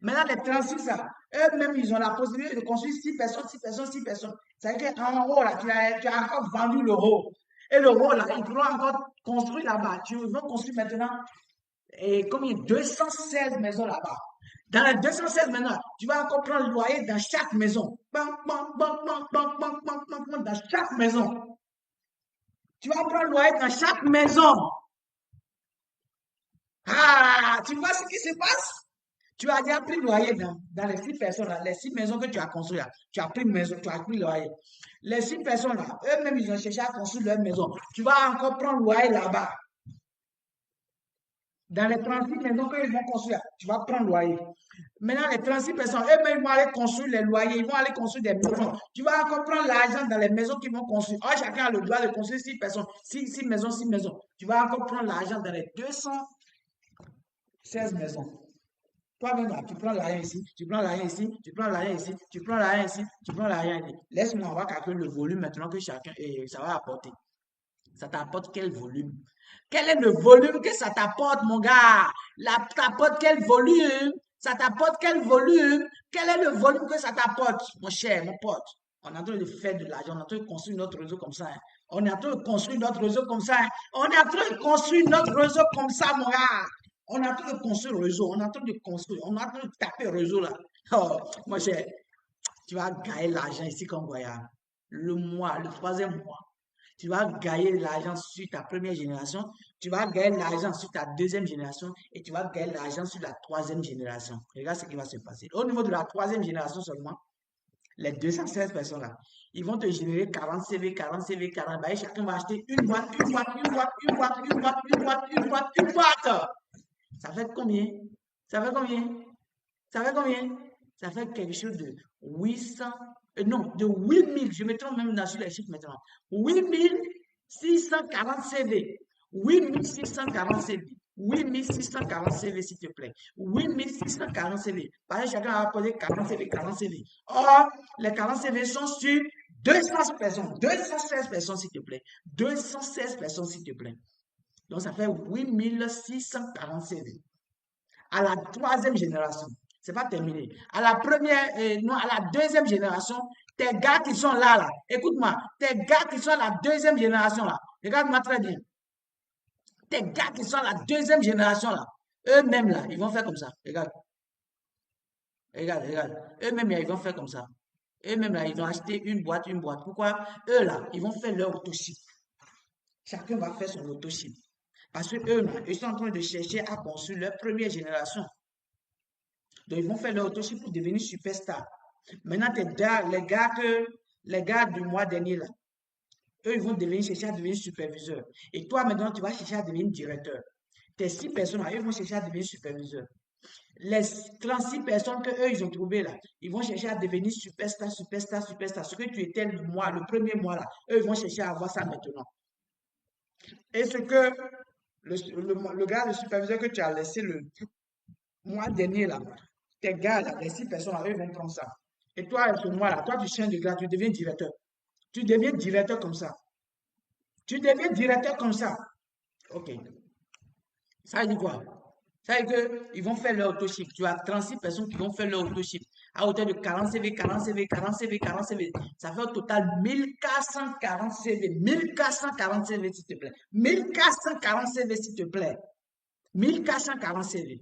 Maintenant, les 36, eux-mêmes, ils ont la possibilité de construire 6 personnes, 6 personnes, 6 personnes. C'est-à-dire qu'en haut, là, tu as encore vendu l'euro. Et l'euro, là, ils pourront encore construire là-bas. Ils vont construire maintenant, combien? 216 maisons là-bas. Dans les 216 maisons, tu vas encore prendre le loyer dans chaque maison. Dans chaque maison. Tu vas prendre le loyer dans chaque maison. Ah, tu vois ce qui se passe? Tu as déjà pris le loyer dans les 6 personnes, là, les 6 maisons que tu as construites. Tu as pris maison, tu as pris le loyer. Les 6 personnes, là, eux-mêmes, ils ont cherché à construire leur maison. Tu vas encore prendre le loyer là-bas. Dans les 36 maisons qu'ils vont construire, tu vas prendre le loyer. Maintenant, les 36 personnes, eux-mêmes, ils vont aller construire les loyers, ils vont aller construire des maisons. Tu vas encore prendre l'argent dans les maisons qu'ils vont construire. Oh, chacun a le droit de construire 6 personnes, 6 maisons, 6 maisons. Tu vas encore prendre l'argent dans les 216 maisons. Toi-même, tu prends l'argent ici, tu prends l'argent ici, tu prends l'argent ici, tu prends l'argent ici, tu prends l'argent ici. Laisse-moi, on va calculer le volume maintenant que chacun, ça va apporter. Ça t'apporte quel volume? Quel est le volume que ça t'apporte, mon gars? T'apporte quel volume? Ça t'apporte quel volume? Quel est le volume que ça t'apporte, mon cher, mon pote? On est en train de faire de l'argent, on est en train de construire notre réseau comme ça. Hein. On est en train de construire notre réseau comme ça. Hein. On est en train de construire notre réseau comme ça, mon gars. On est en train de construire le réseau, on est en train de construire, on est en train de taper le réseau là. Oh, mon cher, tu vas gagner l'argent ici comme voyage. Le troisième mois. Tu vas gagner l'argent sur ta première génération, tu vas gagner l'argent sur ta deuxième génération et tu vas gagner l'argent sur la troisième génération. Regarde ce qui va se passer. Au niveau de la troisième génération seulement, les 216 personnes là, ils vont te générer 40 CV, 40 CV, 40. Bah, chacun va acheter une boîte, une boîte, une boîte, une boîte, une boîte, une boîte, une boîte, une boîte. Ça fait combien? Ça fait combien? Ça fait combien? Ça fait quelque chose de 800, non, de 8000, je me trompe même dans sur les chiffres maintenant. 8640 CV. 8640 CV. 8640 CV, s'il te plaît. 8640 CV. Parce que chacun a posé 40 CV, 40 CV. Or, les 40 CV sont sur 200 personnes. 216 personnes, s'il te plaît. 216 personnes, s'il te plaît. Donc, ça fait 8640 CV. À la troisième génération, c'est pas terminé. À la première, non, à la deuxième génération, tes gars qui sont là, écoute-moi, tes gars qui sont à la deuxième génération, là, Regarde-moi très bien. Tes gars qui sont la deuxième génération là, eux-mêmes là, ils vont faire comme ça. Regarde, regarde, regarde. Eux-mêmes là, ils vont faire comme ça. Eux-mêmes là, ils vont acheter une boîte, une boîte. Pourquoi? Eux là, ils vont faire leur autoship. Chacun va faire son autoship. Parce que eux là, ils sont en train de chercher à construire leur première génération. Donc, ils vont faire leur autoship pour devenir superstar. Maintenant, les gars du mois dernier là, eux, ils vont devenir, chercher à devenir superviseurs. Et toi, maintenant, tu vas chercher à devenir directeur. Tes 6 personnes, là, eux vont chercher à devenir superviseurs. Les 36 personnes que eux, ils ont trouvées là, ils vont chercher à devenir superstar, superstar, superstar. Ce que tu étais le premier mois là, eux, ils vont chercher à avoir ça maintenant. Et ce que le gars, le superviseur que tu as laissé le mois dernier là, tes gars là, les 6 personnes là, eux, ils vont prendre ça. Et toi, ce mois-là, toi, tu changes de grade, tu deviens directeur. Tu deviens directeur comme ça. Tu deviens directeur comme ça. OK. Ça veut dire quoi? Ça veut dire qu'ils vont faire leur autoship. Tu as 36 personnes qui vont faire leur autoship à hauteur de 40 CV, 40 CV, 40 CV, 40 CV. Ça fait au total 1440 CV. 1440 CV, s'il te plaît. 1440 CV, s'il te plaît. 1440 CV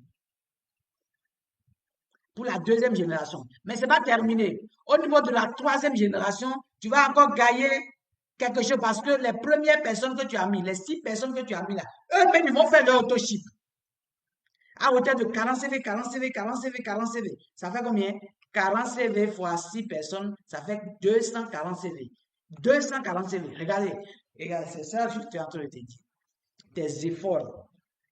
pour la deuxième génération. Mais ce n'est pas terminé. Au niveau de la troisième génération, tu vas encore gagner quelque chose parce que les premières personnes que tu as mis, les 6 personnes que tu as mis là, eux-mêmes, ils vont faire leur autoship à hauteur de 40 CV, 40 CV, 40 CV, 40 CV. Ça fait combien? 40 CV fois 6 personnes, ça fait 240 CV. 240 CV. Regardez, regardez, c'est ça que je suis en train de te dire. Tes efforts,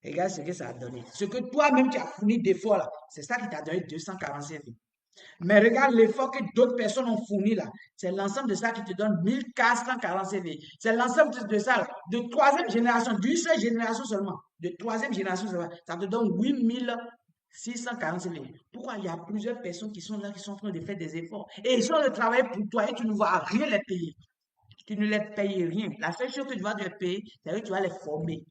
regarde ce que ça a donné. Ce que toi-même tu as fourni d'efforts là, c'est ça qui t'a donné 240 CV. Mais regarde l'effort que d'autres personnes ont fourni là. C'est l'ensemble de ça qui te donne 1440 CV. C'est l'ensemble de ça, là, de troisième génération, d'une seule génération seulement, de troisième génération seulement. Ça te donne 8640 CV. Pourquoi il y a plusieurs personnes qui sont là, qui sont en train de faire des efforts. Et ils sont en train de travailler pour toi et tu ne vas rien les payer. Tu ne les payes rien. La seule chose que tu vas leur payer, c'est que tu vas les former.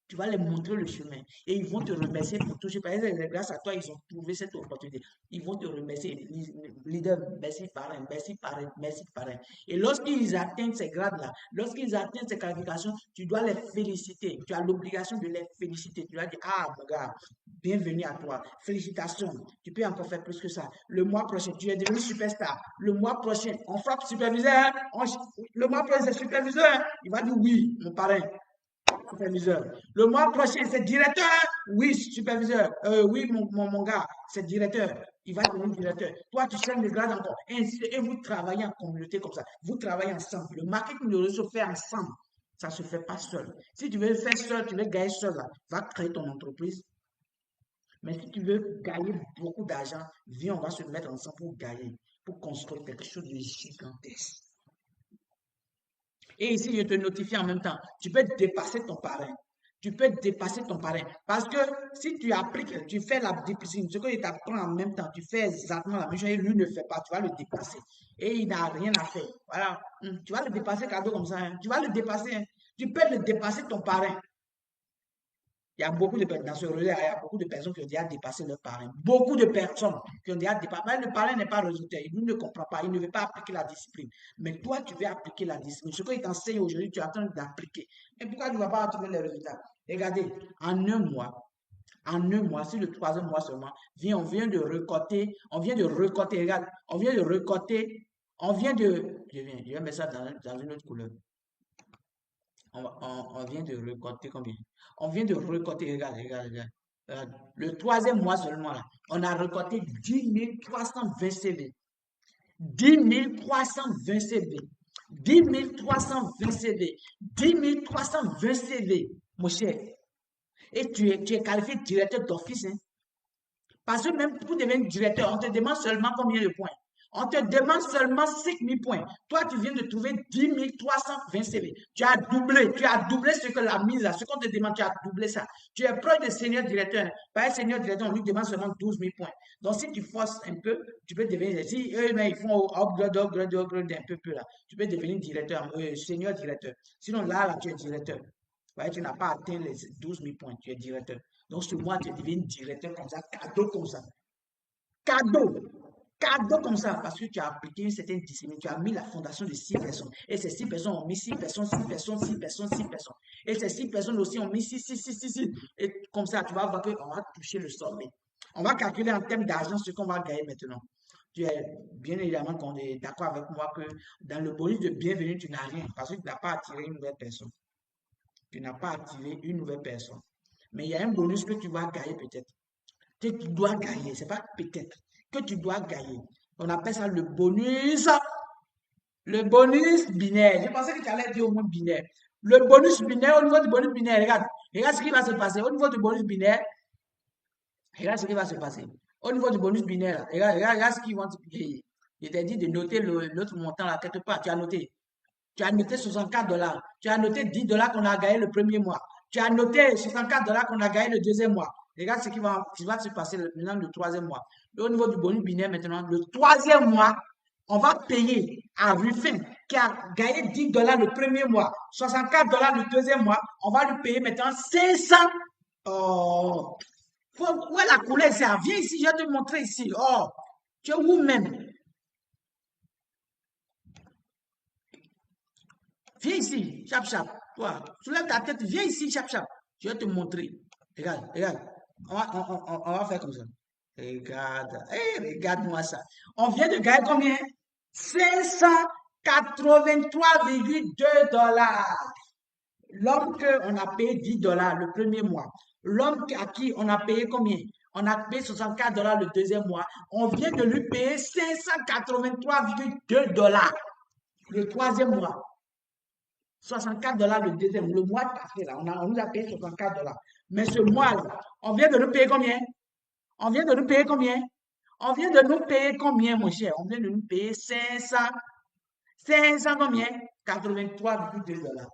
Tu vas leur montrer le chemin. Et ils vont te remercier pour tout. Par exemple, grâce à toi, ils ont trouvé cette opportunité. Ils vont te remercier. Leader, merci parrain, merci parrain, merci parrain. Et lorsqu'ils atteignent ces grades-là, lorsqu'ils atteignent ces qualifications, tu dois les féliciter. Tu as l'obligation de les féliciter. Tu dois dire, ah, mon gars, bienvenue à toi. Félicitations. Tu peux encore faire plus que ça. Le mois prochain, tu es devenu superstar. Le mois prochain, on frappe superviseur. Le mois prochain, c'est superviseur. Il va dire oui, mon parrain. Superviseur. Le mois prochain, c'est directeur. Oui, superviseur. Oui, mon gars, c'est directeur. Il va devenir directeur. Toi, tu changes de grade encore. Et vous travaillez en communauté comme ça. Vous travaillez ensemble. Le marketing de réseau se fait ensemble. Ça ne se fait pas seul. Si tu veux le faire seul, tu veux gagner seul, là, va créer ton entreprise. Mais si tu veux gagner beaucoup d'argent, viens, on va se mettre ensemble pour gagner, pour construire quelque chose de gigantesque. Et ici, je te notifie en même temps, tu peux dépasser ton parrain. Tu peux dépasser ton parrain. Parce que si tu appliques, tu fais la discipline, ce que tu apprends en même temps, tu fais exactement la même chose et lui ne fait pas, tu vas le dépasser. Et il n'a rien à faire. Voilà. Tu vas le dépasser cadeau comme ça. Hein. Tu vas le dépasser. Hein. Tu peux le dépasser ton parrain. Il y a beaucoup de personnes dans ce relais, il y a beaucoup de personnes qui ont déjà dépassé leur parrain. Beaucoup de personnes qui ont déjà dépassé. Mais le parrain n'est pas résultat. Il ne comprend pas. Il ne veut pas appliquer la discipline. Mais toi, tu veux appliquer la discipline. Ce qu'il t'enseigne aujourd'hui, tu es en train d'appliquer. Et pourquoi tu ne vas pas trouver les résultats? Regardez, en un mois, c'est le troisième mois seulement, on vient de récolter, regarde, je vais mettre ça dans une autre couleur. On vient de récolter combien? On vient de récolter, regarde, regarde, regarde. Le troisième mois seulement, là, on a récolté 10 320 CV. 10 320 CV. 10 320 CV. 10 320 CV, mon cher. Et tu es qualifié directeur d'office. Hein? Parce que même pour devenir directeur, on te demande seulement combien de points. On te demande seulement 5 000 points. Toi, tu viens de trouver 10 320 CV. Tu as doublé ce que la mise là, ce qu'on te demande, tu as doublé ça. Tu es proche de senior directeur. Par un senior directeur, on lui demande seulement 12 000 points. Donc, si tu forces un peu, tu peux devenir, si eux, ils font upgrade un peu là, tu peux devenir directeur, senior directeur. Sinon, là, tu es directeur. Ouais, tu n'as pas atteint les 12 000 points, tu es directeur. Donc, ce mois, tu deviens directeur comme ça, cadeau comme ça. Cadeau. Cadeau comme ça, parce que tu as appliqué une certaine discipline, tu as mis la fondation de 6 personnes. Et ces 6 personnes ont mis 6 personnes, 6 personnes, 6 personnes, 6 personnes. Et ces 6 personnes aussi ont mis 6, 6, 6, 6, 6. Et comme ça, tu vas voir qu'on va toucher le sommet. On va calculer en termes d'argent ce qu'on va gagner maintenant. Tu es bien évidemment qu'on est d'accord avec moi que dans le bonus de bienvenue, tu n'as rien parce que tu n'as pas attiré une nouvelle personne. Tu n'as pas attiré une nouvelle personne. Mais il y a un bonus que tu vas gagner peut-être. Que tu dois gagner, c'est pas peut-être. Que tu dois gagner. On appelle ça le bonus binaire. Je pensais que tu allais dire au moins binaire. Le bonus binaire, au niveau du bonus binaire, regarde. Regarde ce qui va se passer. Au niveau du bonus binaire, regarde ce qui va se passer. Au niveau du bonus binaire, regarde ce qu'ils vont te payer. Je t'ai dit de noter l'autre montant là quelque part. Tu as noté. Tu as noté 64 $. Tu as noté 10 $ qu'on a gagné le premier mois. Tu as noté 64 $ qu'on a gagné le deuxième mois. Regarde ce qui va se passer maintenant le troisième mois. Au niveau du bonus binaire maintenant, le troisième mois, on va payer à Ruffin qui a gagné 10 $ le premier mois, 64 $ le deuxième mois. On va lui payer maintenant 500. Oh, où est la couleur ça? Viens ici, je vais te montrer ici. Oh, tu es où même? Viens ici, chap chap. Toi, soulève ta tête, viens ici, chap chap. Je vais te montrer. Regarde, regarde. On va faire comme ça. Regarde. Hey, regarde-moi ça. On vient de gagner combien? 583,2 $. L'homme qu'on a payé 10 $ le premier mois. L'homme à qui on a payé combien? On a payé 64 $ le deuxième mois. On vient de lui payer 583,2 $ le troisième mois. 64 $ le deuxième, le mois passé, là, on nous a payé 64 $. Mais ce mois-là, on vient de nous payer combien? On vient de nous payer combien? On vient de nous payer combien, mon cher? On vient de nous payer 500 combien? 83,2 $.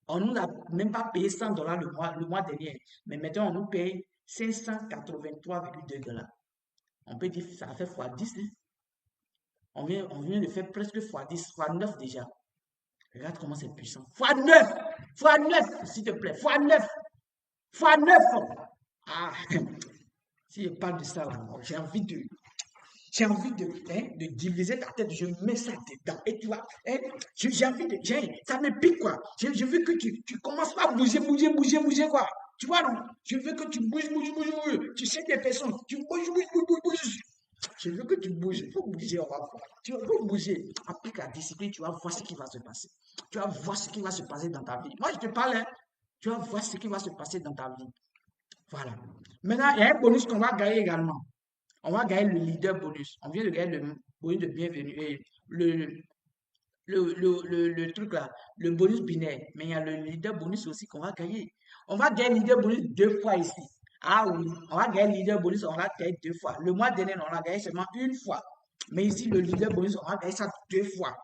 On nous a même pas payé 100 $ le mois dernier. Mais maintenant, on nous paye 583,2 $. On peut dire que ça fait x10. Hein? On vient de faire presque x10, x9 déjà. Regarde comment c'est puissant. x9, x9, s'il te plaît, x9, x9. Ah, si je parle de ça, j'ai envie de diviser ta tête, je mets ça dedans. Et tu vois, hein, j'ai envie de, ça me pique quoi. Je veux que tu commences pas à bouger, quoi. Tu vois, non? Je veux que tu bouges. Tu sais des personnes, tu bouges. Je veux que tu bouges. Il faut bouger, on va voir. Tu vas bouger. Applique la discipline, tu vas voir ce qui va se passer. Tu vas voir ce qui va se passer dans ta vie. Moi, je te parle, hein. Tu vas voir ce qui va se passer dans ta vie. Voilà. Maintenant, il y a un bonus qu'on va gagner également. On va gagner le leader bonus. On vient de gagner le bonus de bienvenue. Et le truc là, le bonus binaire. Mais il y a le leader bonus aussi qu'on va gagner. On va gagner le leader bonus 2 fois ici. Ah oui, on va gagner le leader bonus, on va gagner 2 fois. Le mois dernier, on l'a gagné seulement 1 fois. Mais ici, le leader bonus, on va gagner ça 2 fois.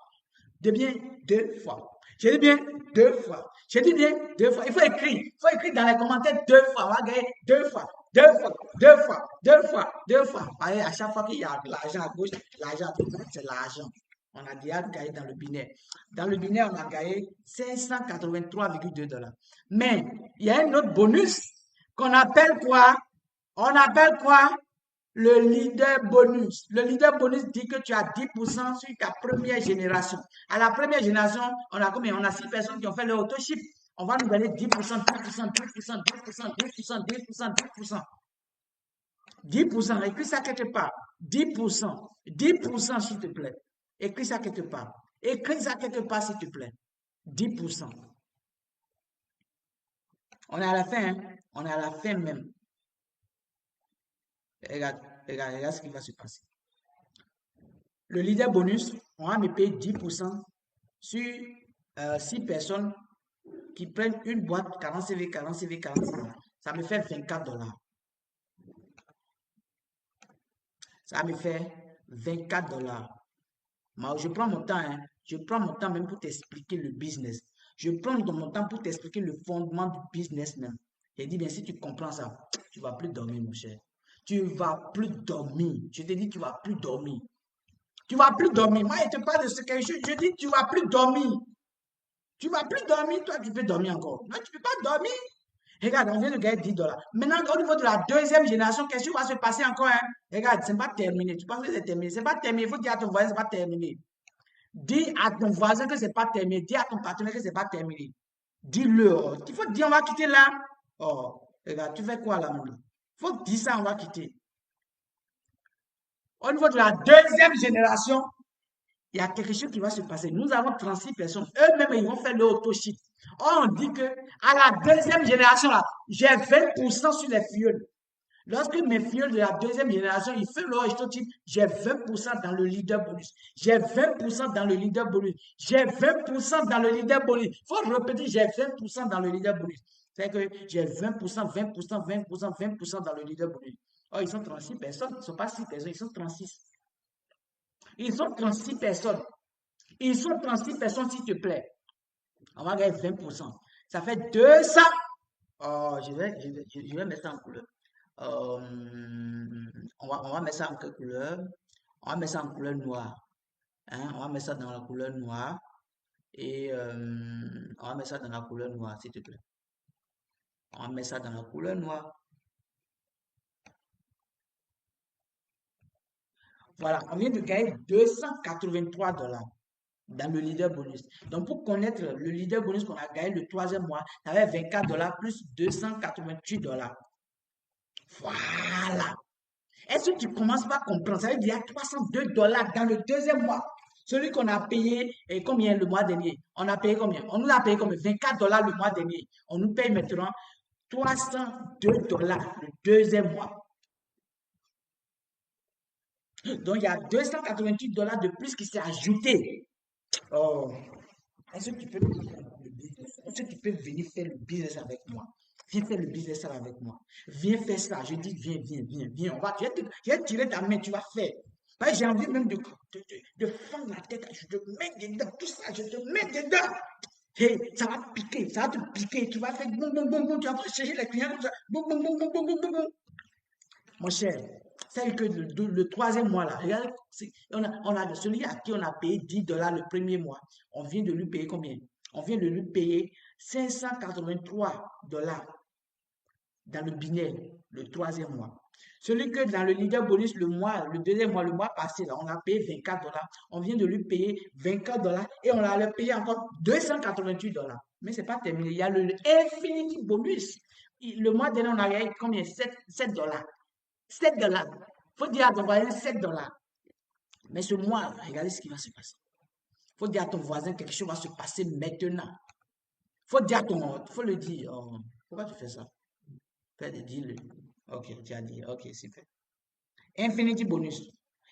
De bien 2 fois. J'ai dit bien 2 fois. J'ai dit bien 2 fois. Il faut écrire. Il faut écrire dans les commentaires 2 fois. On va gagner 2 fois. 2 fois. 2 fois. 2 fois. 2 fois. À chaque fois qu'il y a l'argent à gauche, l'argent à droite, c'est l'argent. On a déjà gagné dans le binaire. Dans le binaire, on a gagné 583,2 $. Mais il y a un autre bonus qu'on appelle quoi? On appelle quoi? Le leader bonus. Le leader bonus dit que tu as 10% sur ta première génération. À la première génération, on a combien? On a 6 personnes qui ont fait le auto-ship. On va nous donner 10%, 10%. Écris ça quelque part. 10%. 10%, s'il te plaît. Écris ça quelque part. Écris ça quelque part, s'il te plaît. 10%. On est à la fin, hein? On est à la fin même. Regarde ce qui va se passer. Le leader bonus, on va me payer 10% sur 6 personnes qui prennent une boîte 40 CV. Ça me fait 24 $. Ça me fait 24 $. Moi, je prends mon temps, hein. Je prends mon temps même pour t'expliquer le business. Je prends mon temps pour t'expliquer le fondement du business même. J'ai dit, bien, si tu comprends ça, tu ne vas plus dormir, mon cher. Tu ne vas plus dormir. Je te dis, tu ne vas plus dormir. Tu ne vas plus dormir. Moi, je te parle de ce que je dis, tu ne vas plus dormir. Tu ne vas plus dormir. Toi, tu peux dormir encore. Non, tu ne peux pas dormir. Regarde, on vient de gagner 10 dollars. Maintenant, au niveau de la deuxième génération, qu'est-ce qui va se passer encore? Hein? Regarde, ce n'est pas terminé. Tu penses que c'est terminé? Ce n'est pas terminé. Il faut dire à ton voisin, ce n'est pas terminé. Dis à ton voisin que ce n'est pas terminé. Dis à ton partenaire que ce n'est pas terminé. Dis-le. Oh. Il faut dire, on va quitter là. Oh, regarde, tu fais quoi là maintenant? Il faut dire ça, on va quitter. Au niveau de la deuxième génération, il y a quelque chose qui va se passer. Nous avons 36 personnes. Eux-mêmes, ils vont faire le auto-ship. On dit que à la deuxième génération, là, j'ai 20% sur les filleuls. Lorsque mes filleuls de la deuxième génération, ils font leur auto-ship, j'ai 20% dans le leader bonus. J'ai 20% dans le leader bonus. J'ai 20% dans le leader bonus. Il faut répéter, j'ai 20% dans le leader bonus. C'est que j'ai 20%, 20%, 20%, 20% dans le leader bonus. Oh, ils sont 36 personnes. Ils ne sont pas 6 personnes, ils sont 36. Ils sont 36 personnes. Ils sont 36 personnes, s'il te plaît. On va gagner 20%. Ça fait 200. Oh, je vais mettre ça en couleur. On va mettre ça en quelle couleur? On va mettre ça en couleur noire. Hein? On va mettre ça dans la couleur noire. Et on va mettre ça dans la couleur noire, s'il te plaît. On va mettre ça dans la couleur noire. Voilà, on vient de gagner 283 dollars dans le leader bonus. Donc, pour connaître le leader bonus qu'on a gagné le troisième mois, ça va être 24 dollars plus 288 dollars. Voilà. Est-ce que tu commences pas à comprendre? Ça veut dire 302 dollars dans le deuxième mois. Celui qu'on a payé, et combien le mois dernier? On a payé combien? On nous a payé combien? 24 dollars le mois dernier. On nous paye maintenant 302 dollars le deuxième mois. Donc, il y a 288 dollars de plus qui s'est ajouté. Oh. Est-ce que tu peux venir faire le business avec moi? Viens faire le business avec moi. Viens faire ça. Je dis, viens, viens, viens, viens. Je vais tirer ta main, tu vas faire. J'ai envie même de fendre la tête. Je te mets dedans, tout ça, je te mets dedans. Hey, ça va piquer, ça va te piquer. Tu vas faire boum, boum, boum, boum. Tu vas chercher les clients comme ça. Boum, boum, boum, boum, boum, boum, boum. Mon cher, c'est que le troisième mois là, regarde, on a celui à qui on a payé 10 dollars le premier mois. On vient de lui payer combien? On vient de lui payer 583 dollars dans le binaire, le troisième mois. Celui que dans le leader bonus, le deuxième mois, le mois passé, là, on a payé 24 dollars. On vient de lui payer 24 dollars et on a payé encore 288 dollars. Mais ce n'est pas terminé. Il y a le Infinity bonus. Le mois dernier, on a gagné combien? 7 dollars. 7 dollars. Il faut dire à ton voisin 7 dollars. Mais ce mois, regardez ce qui va se passer. Il faut dire à ton voisin quelque chose va se passer maintenant. Il faut dire à ton. Il faut le dire. Oh, pourquoi tu fais ça? Dis-le. Ok, tu as dit. Ok, super. Infinity bonus.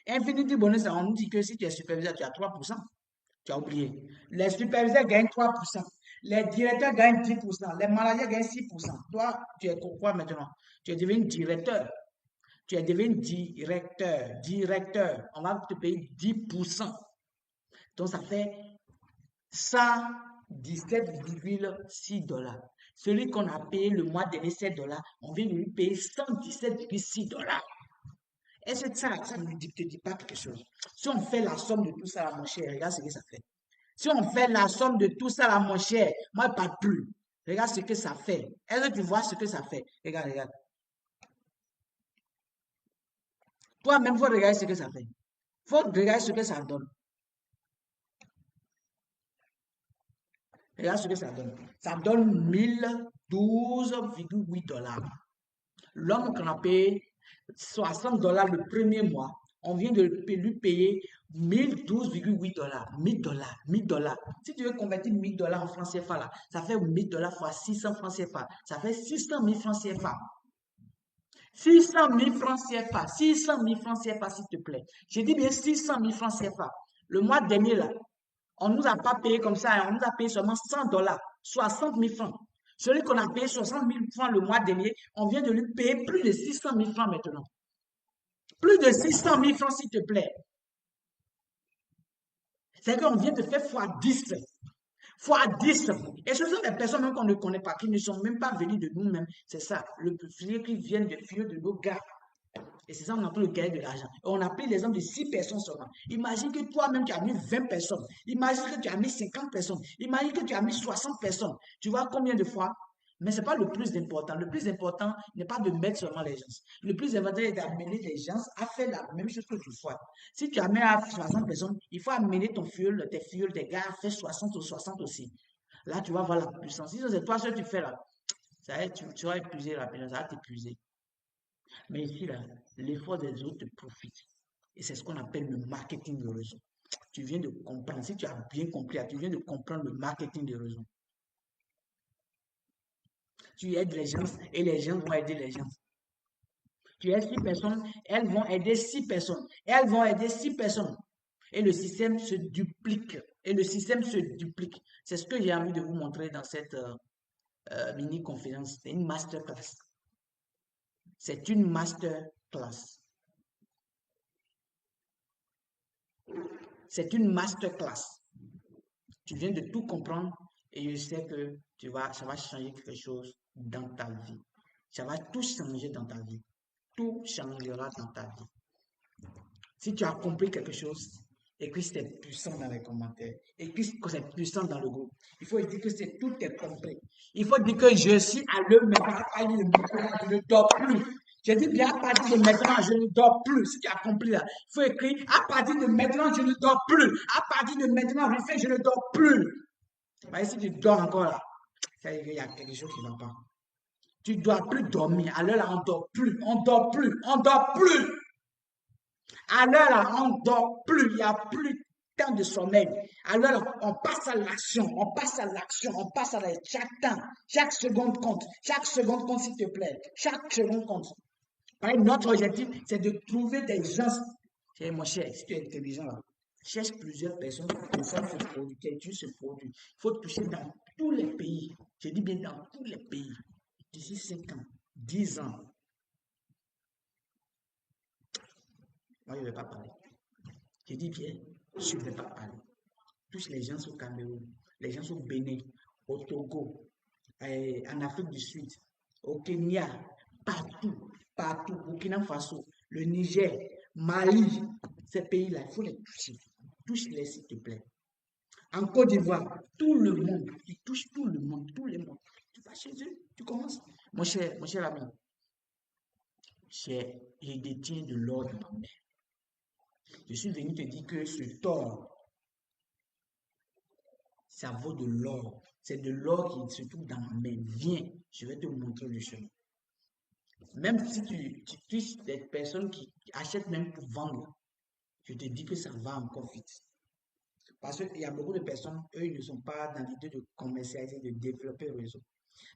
Infinity bonus, on nous dit que si tu es superviseur, tu as 3%. Tu as oublié. Les superviseurs gagnent 3%. Les directeurs gagnent 10%. Les managers gagnent 6%. Toi, tu es quoi maintenant? Tu es devenu directeur. Tu es devenu directeur. On va te payer 10%. Donc, ça fait 117,6 dollars. Celui qu'on a payé le mois dernier 7 dollars, on vient de lui payer 117,6 dollars. Est-ce que ça ne te dit pas quelque chose? Si on fait la somme de tout ça, là, mon cher, regarde ce que ça fait. Si on fait la somme de tout ça, là, mon cher, moi, je ne parle plus. Regarde ce que ça fait. Est-ce que tu vois ce que ça fait? Regarde, regarde. Toi-même, il faut regarder ce que ça fait. Il faut regarder ce que ça donne. Regarde ce que ça donne. Ça donne 1012,8 dollars. L'homme qu'on a payé 60 dollars le premier mois, on vient de lui payer 1012,8 dollars. 1000 dollars. 1000 dollars. Si tu veux convertir 1000 dollars en francs CFA, là, ça fait 1000 dollars fois 600 francs CFA. Ça fait 600 000 francs CFA. 600 000 francs CFA. 600 000 francs CFA, s'il te plaît. Je dis bien 600 000 francs CFA. Le mois dernier, là, on ne nous a pas payé comme ça, on nous a payé seulement 100 dollars, 60 000 francs. Celui qu'on a payé 60 000 francs le mois dernier, on vient de lui payer plus de 600 000 francs maintenant. Plus de 600 000 francs, s'il te plaît. C'est qu'on vient de faire x10. x10. Et ce sont des personnes même qu'on ne connaît pas, qui ne sont même pas venues de nous-mêmes. C'est ça, le filles qui viennent des filles de nos gars. Et c'est ça, on a pris le gagner de l'argent. Et on a pris l'exemple de 6 personnes seulement. Imagine que toi-même, tu as mis 20 personnes. Imagine que tu as mis 50 personnes. Imagine que tu as mis 60 personnes. Tu vois combien de fois? Mais ce n'est pas le plus important. Le plus important n'est pas de mettre seulement les gens. Le plus important est d'amener les gens à faire la même chose que tu fais. Si tu amènes à 60 personnes, il faut amener ton filleul, tes gars à faire 60 ou 60 aussi. Là, tu vas voir la puissance. Si c'est toi ce que tu fais là, ça va être, tu vas épuiser rapidement, ça va t'épuiser. Mais ici, là, l'effort des autres te profite. Et c'est ce qu'on appelle le marketing de réseau. Tu viens de comprendre. Si tu as bien compris, tu viens de comprendre le marketing de réseau. Tu aides les gens et les gens vont aider les gens. Tu aides 6 personnes, elles vont aider 6 personnes. Elles vont aider 6 personnes. Et le système se duplique. Et le système se duplique. C'est ce que j'ai envie de vous montrer dans cette mini-conférence. C'est une masterclass. C'est une masterclass. C'est une masterclass. Tu viens de tout comprendre et je sais que ça va changer quelque chose dans ta vie. Ça va tout changer dans ta vie. Tout changera dans ta vie. Si tu as compris quelque chose, écris c'est puissant dans les commentaires. Écris que c'est puissant dans le groupe. Il faut dire que c'est tout est compris. Il faut dire que je suis à l'heure maintenant, à partir de maintenant, je ne dors plus. Je dis bien à partir de maintenant, je ne dors plus. Si tu as compris là, il faut écrire à partir de maintenant, je ne dors plus. À partir de maintenant, je ne dors plus. Mais si tu dors encore là, ça veut dire qu'il y a quelque chose qui ne va pas. Tu ne dois plus dormir. À l'heure là, on ne dort plus. On ne dort plus. On ne dort plus. À l'heure là, on ne dort plus. Il n'y a plus de temps de sommeil. À l'heure là, on passe à l'action. On passe à l'action. On passe à l'action. Chaque temps. Chaque seconde compte. Chaque seconde compte, s'il te plaît. Chaque seconde compte. Notre objectif, c'est de trouver des gens. Mon cher, si tu es intelligent là, cherche plusieurs personnes qui font ce produit, qui utilisent ce produit. Il faut toucher dans tous les pays. Je dis bien dans tous les pays. D'ici 5 ans, 10 ans. Moi, je ne vais pas parler. Je dis bien, je ne vais pas parler. Touche les gens au Cameroun, les gens au Bénin, au Togo, en Afrique du Sud, au Kenya, partout, partout, Burkina Faso, le Niger, Mali, ces pays-là, il faut les toucher. Touche-les, s'il te plaît. En Côte d'Ivoire, tout le monde, tu touches tout le monde, tout le monde. Tu vas chez eux, tu commences. Mon cher ami, je détiens de l'or dans ma main. Je suis venu te dire que ce tort, ça vaut de l'or. C'est de l'or qui se trouve dans ma main. Viens, je vais te montrer le chemin. Même si tu touches des personnes qui achètent même pour vendre, je te dis que ça va encore vite. Parce qu'il y a beaucoup de personnes, eux, ils ne sont pas dans l'idée de commercialiser, de développer le réseau.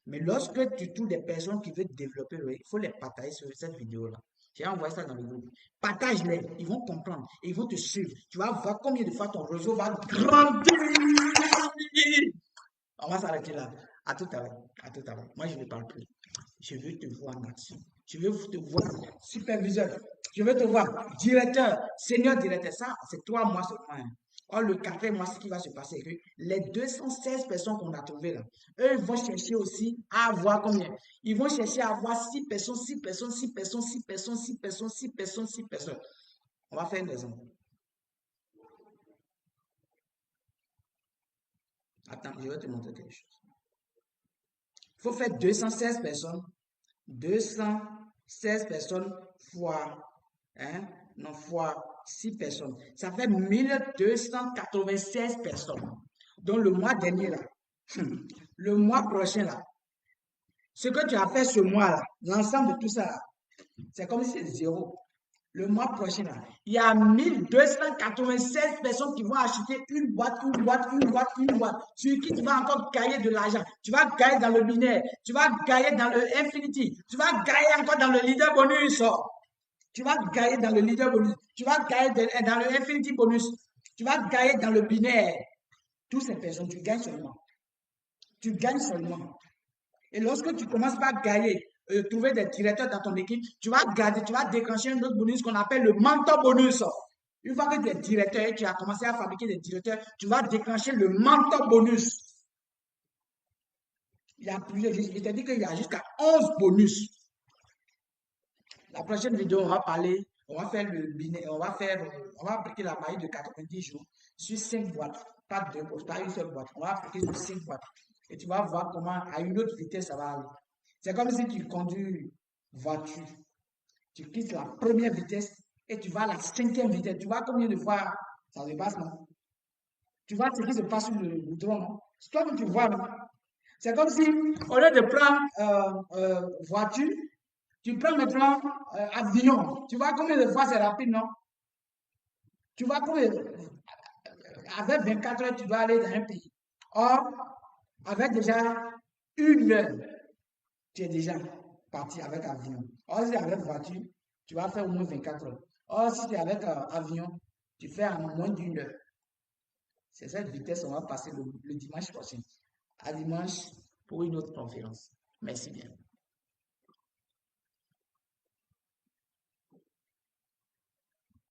Mais lorsque tu trouves des personnes qui veulent développer le réseau, il faut les partager sur cette vidéo-là. J'ai envoyé ça dans le groupe. Partage-les, ils vont comprendre et ils vont te suivre. Tu vas voir combien de fois ton réseau va grandir. On va s'arrêter là. À tout à l'heure. À tout à l'heure. Moi, je ne parle plus. Je veux te voir en action. Je veux te voir superviseur. Je veux te voir directeur, senior directeur. Ça, c'est 3 mois seulement. Or, le 4e mois, ce qui va se passer, c'est que les 216 personnes qu'on a trouvées là, eux vont chercher aussi à avoir combien? Ils vont chercher à avoir 6 personnes, 6 personnes, 6 personnes, 6 personnes, 6 personnes, 6 personnes, 6 personnes. On va faire une raison. Attends, je vais te montrer quelque chose. Il faut faire 216 personnes. 216 personnes fois, fois 6 personnes. Ça fait 1296 personnes. Donc, le mois dernier, là, le mois prochain, là, ce que tu as fait ce mois-là, l'ensemble de tout ça, c'est comme si c'est zéro. Le mois prochain, là, il y a 1296 personnes qui vont acheter une boîte. Sur qui tu vas encore gagner de l'argent. Tu vas gagner dans le binaire. Tu vas gagner dans le Infinity. Tu vas gagner encore dans le leader bonus. Tu vas gagner dans le leader bonus. Tu vas gagner dans le Infinity bonus. Tu vas gagner dans le binaire. Toutes ces personnes, tu gagnes seulement. Tu gagnes seulement. Et lorsque tu commences par gagner, trouver des directeurs dans ton équipe, tu vas déclencher un autre bonus qu'on appelle le mentor bonus. Une fois que tu es directeur et tu as commencé à fabriquer des directeurs, tu vas déclencher le mentor bonus. Il y a plusieurs, je t'ai dit qu'il y a jusqu'à 11 bonus. La prochaine vidéo, on va parler, on va faire le binaire, on va appliquer la maille de 90 jours sur 5 boîtes, pas 2 boîtes, pas une seule boîte. On va appliquer sur 5 boîtes. et tu vas voir comment à une autre vitesse ça va aller. C'est comme si tu conduis une voiture. Tu quittes la première vitesse et tu vas à la cinquième vitesse. Tu vois combien de fois ça se passe, non? Tu vois ce qui se passe sur le goudron, non? C'est toi que tu vois, non? C'est comme si, au lieu de prendre voiture, tu prends maintenant avion. Tu vois combien de fois c'est rapide, non? Tu vois combien, avec 24 heures, tu dois aller dans un pays. Or, avec déjà 1 heure, tu es déjà parti avec avion. Or, si tu es avec voiture, tu vas faire au moins 24 heures. Or, si tu es avec avion, tu fais en moins d'1 heure. C'est cette vitesse qu'on va passer le dimanche prochain. À dimanche pour une autre conférence. Merci bien.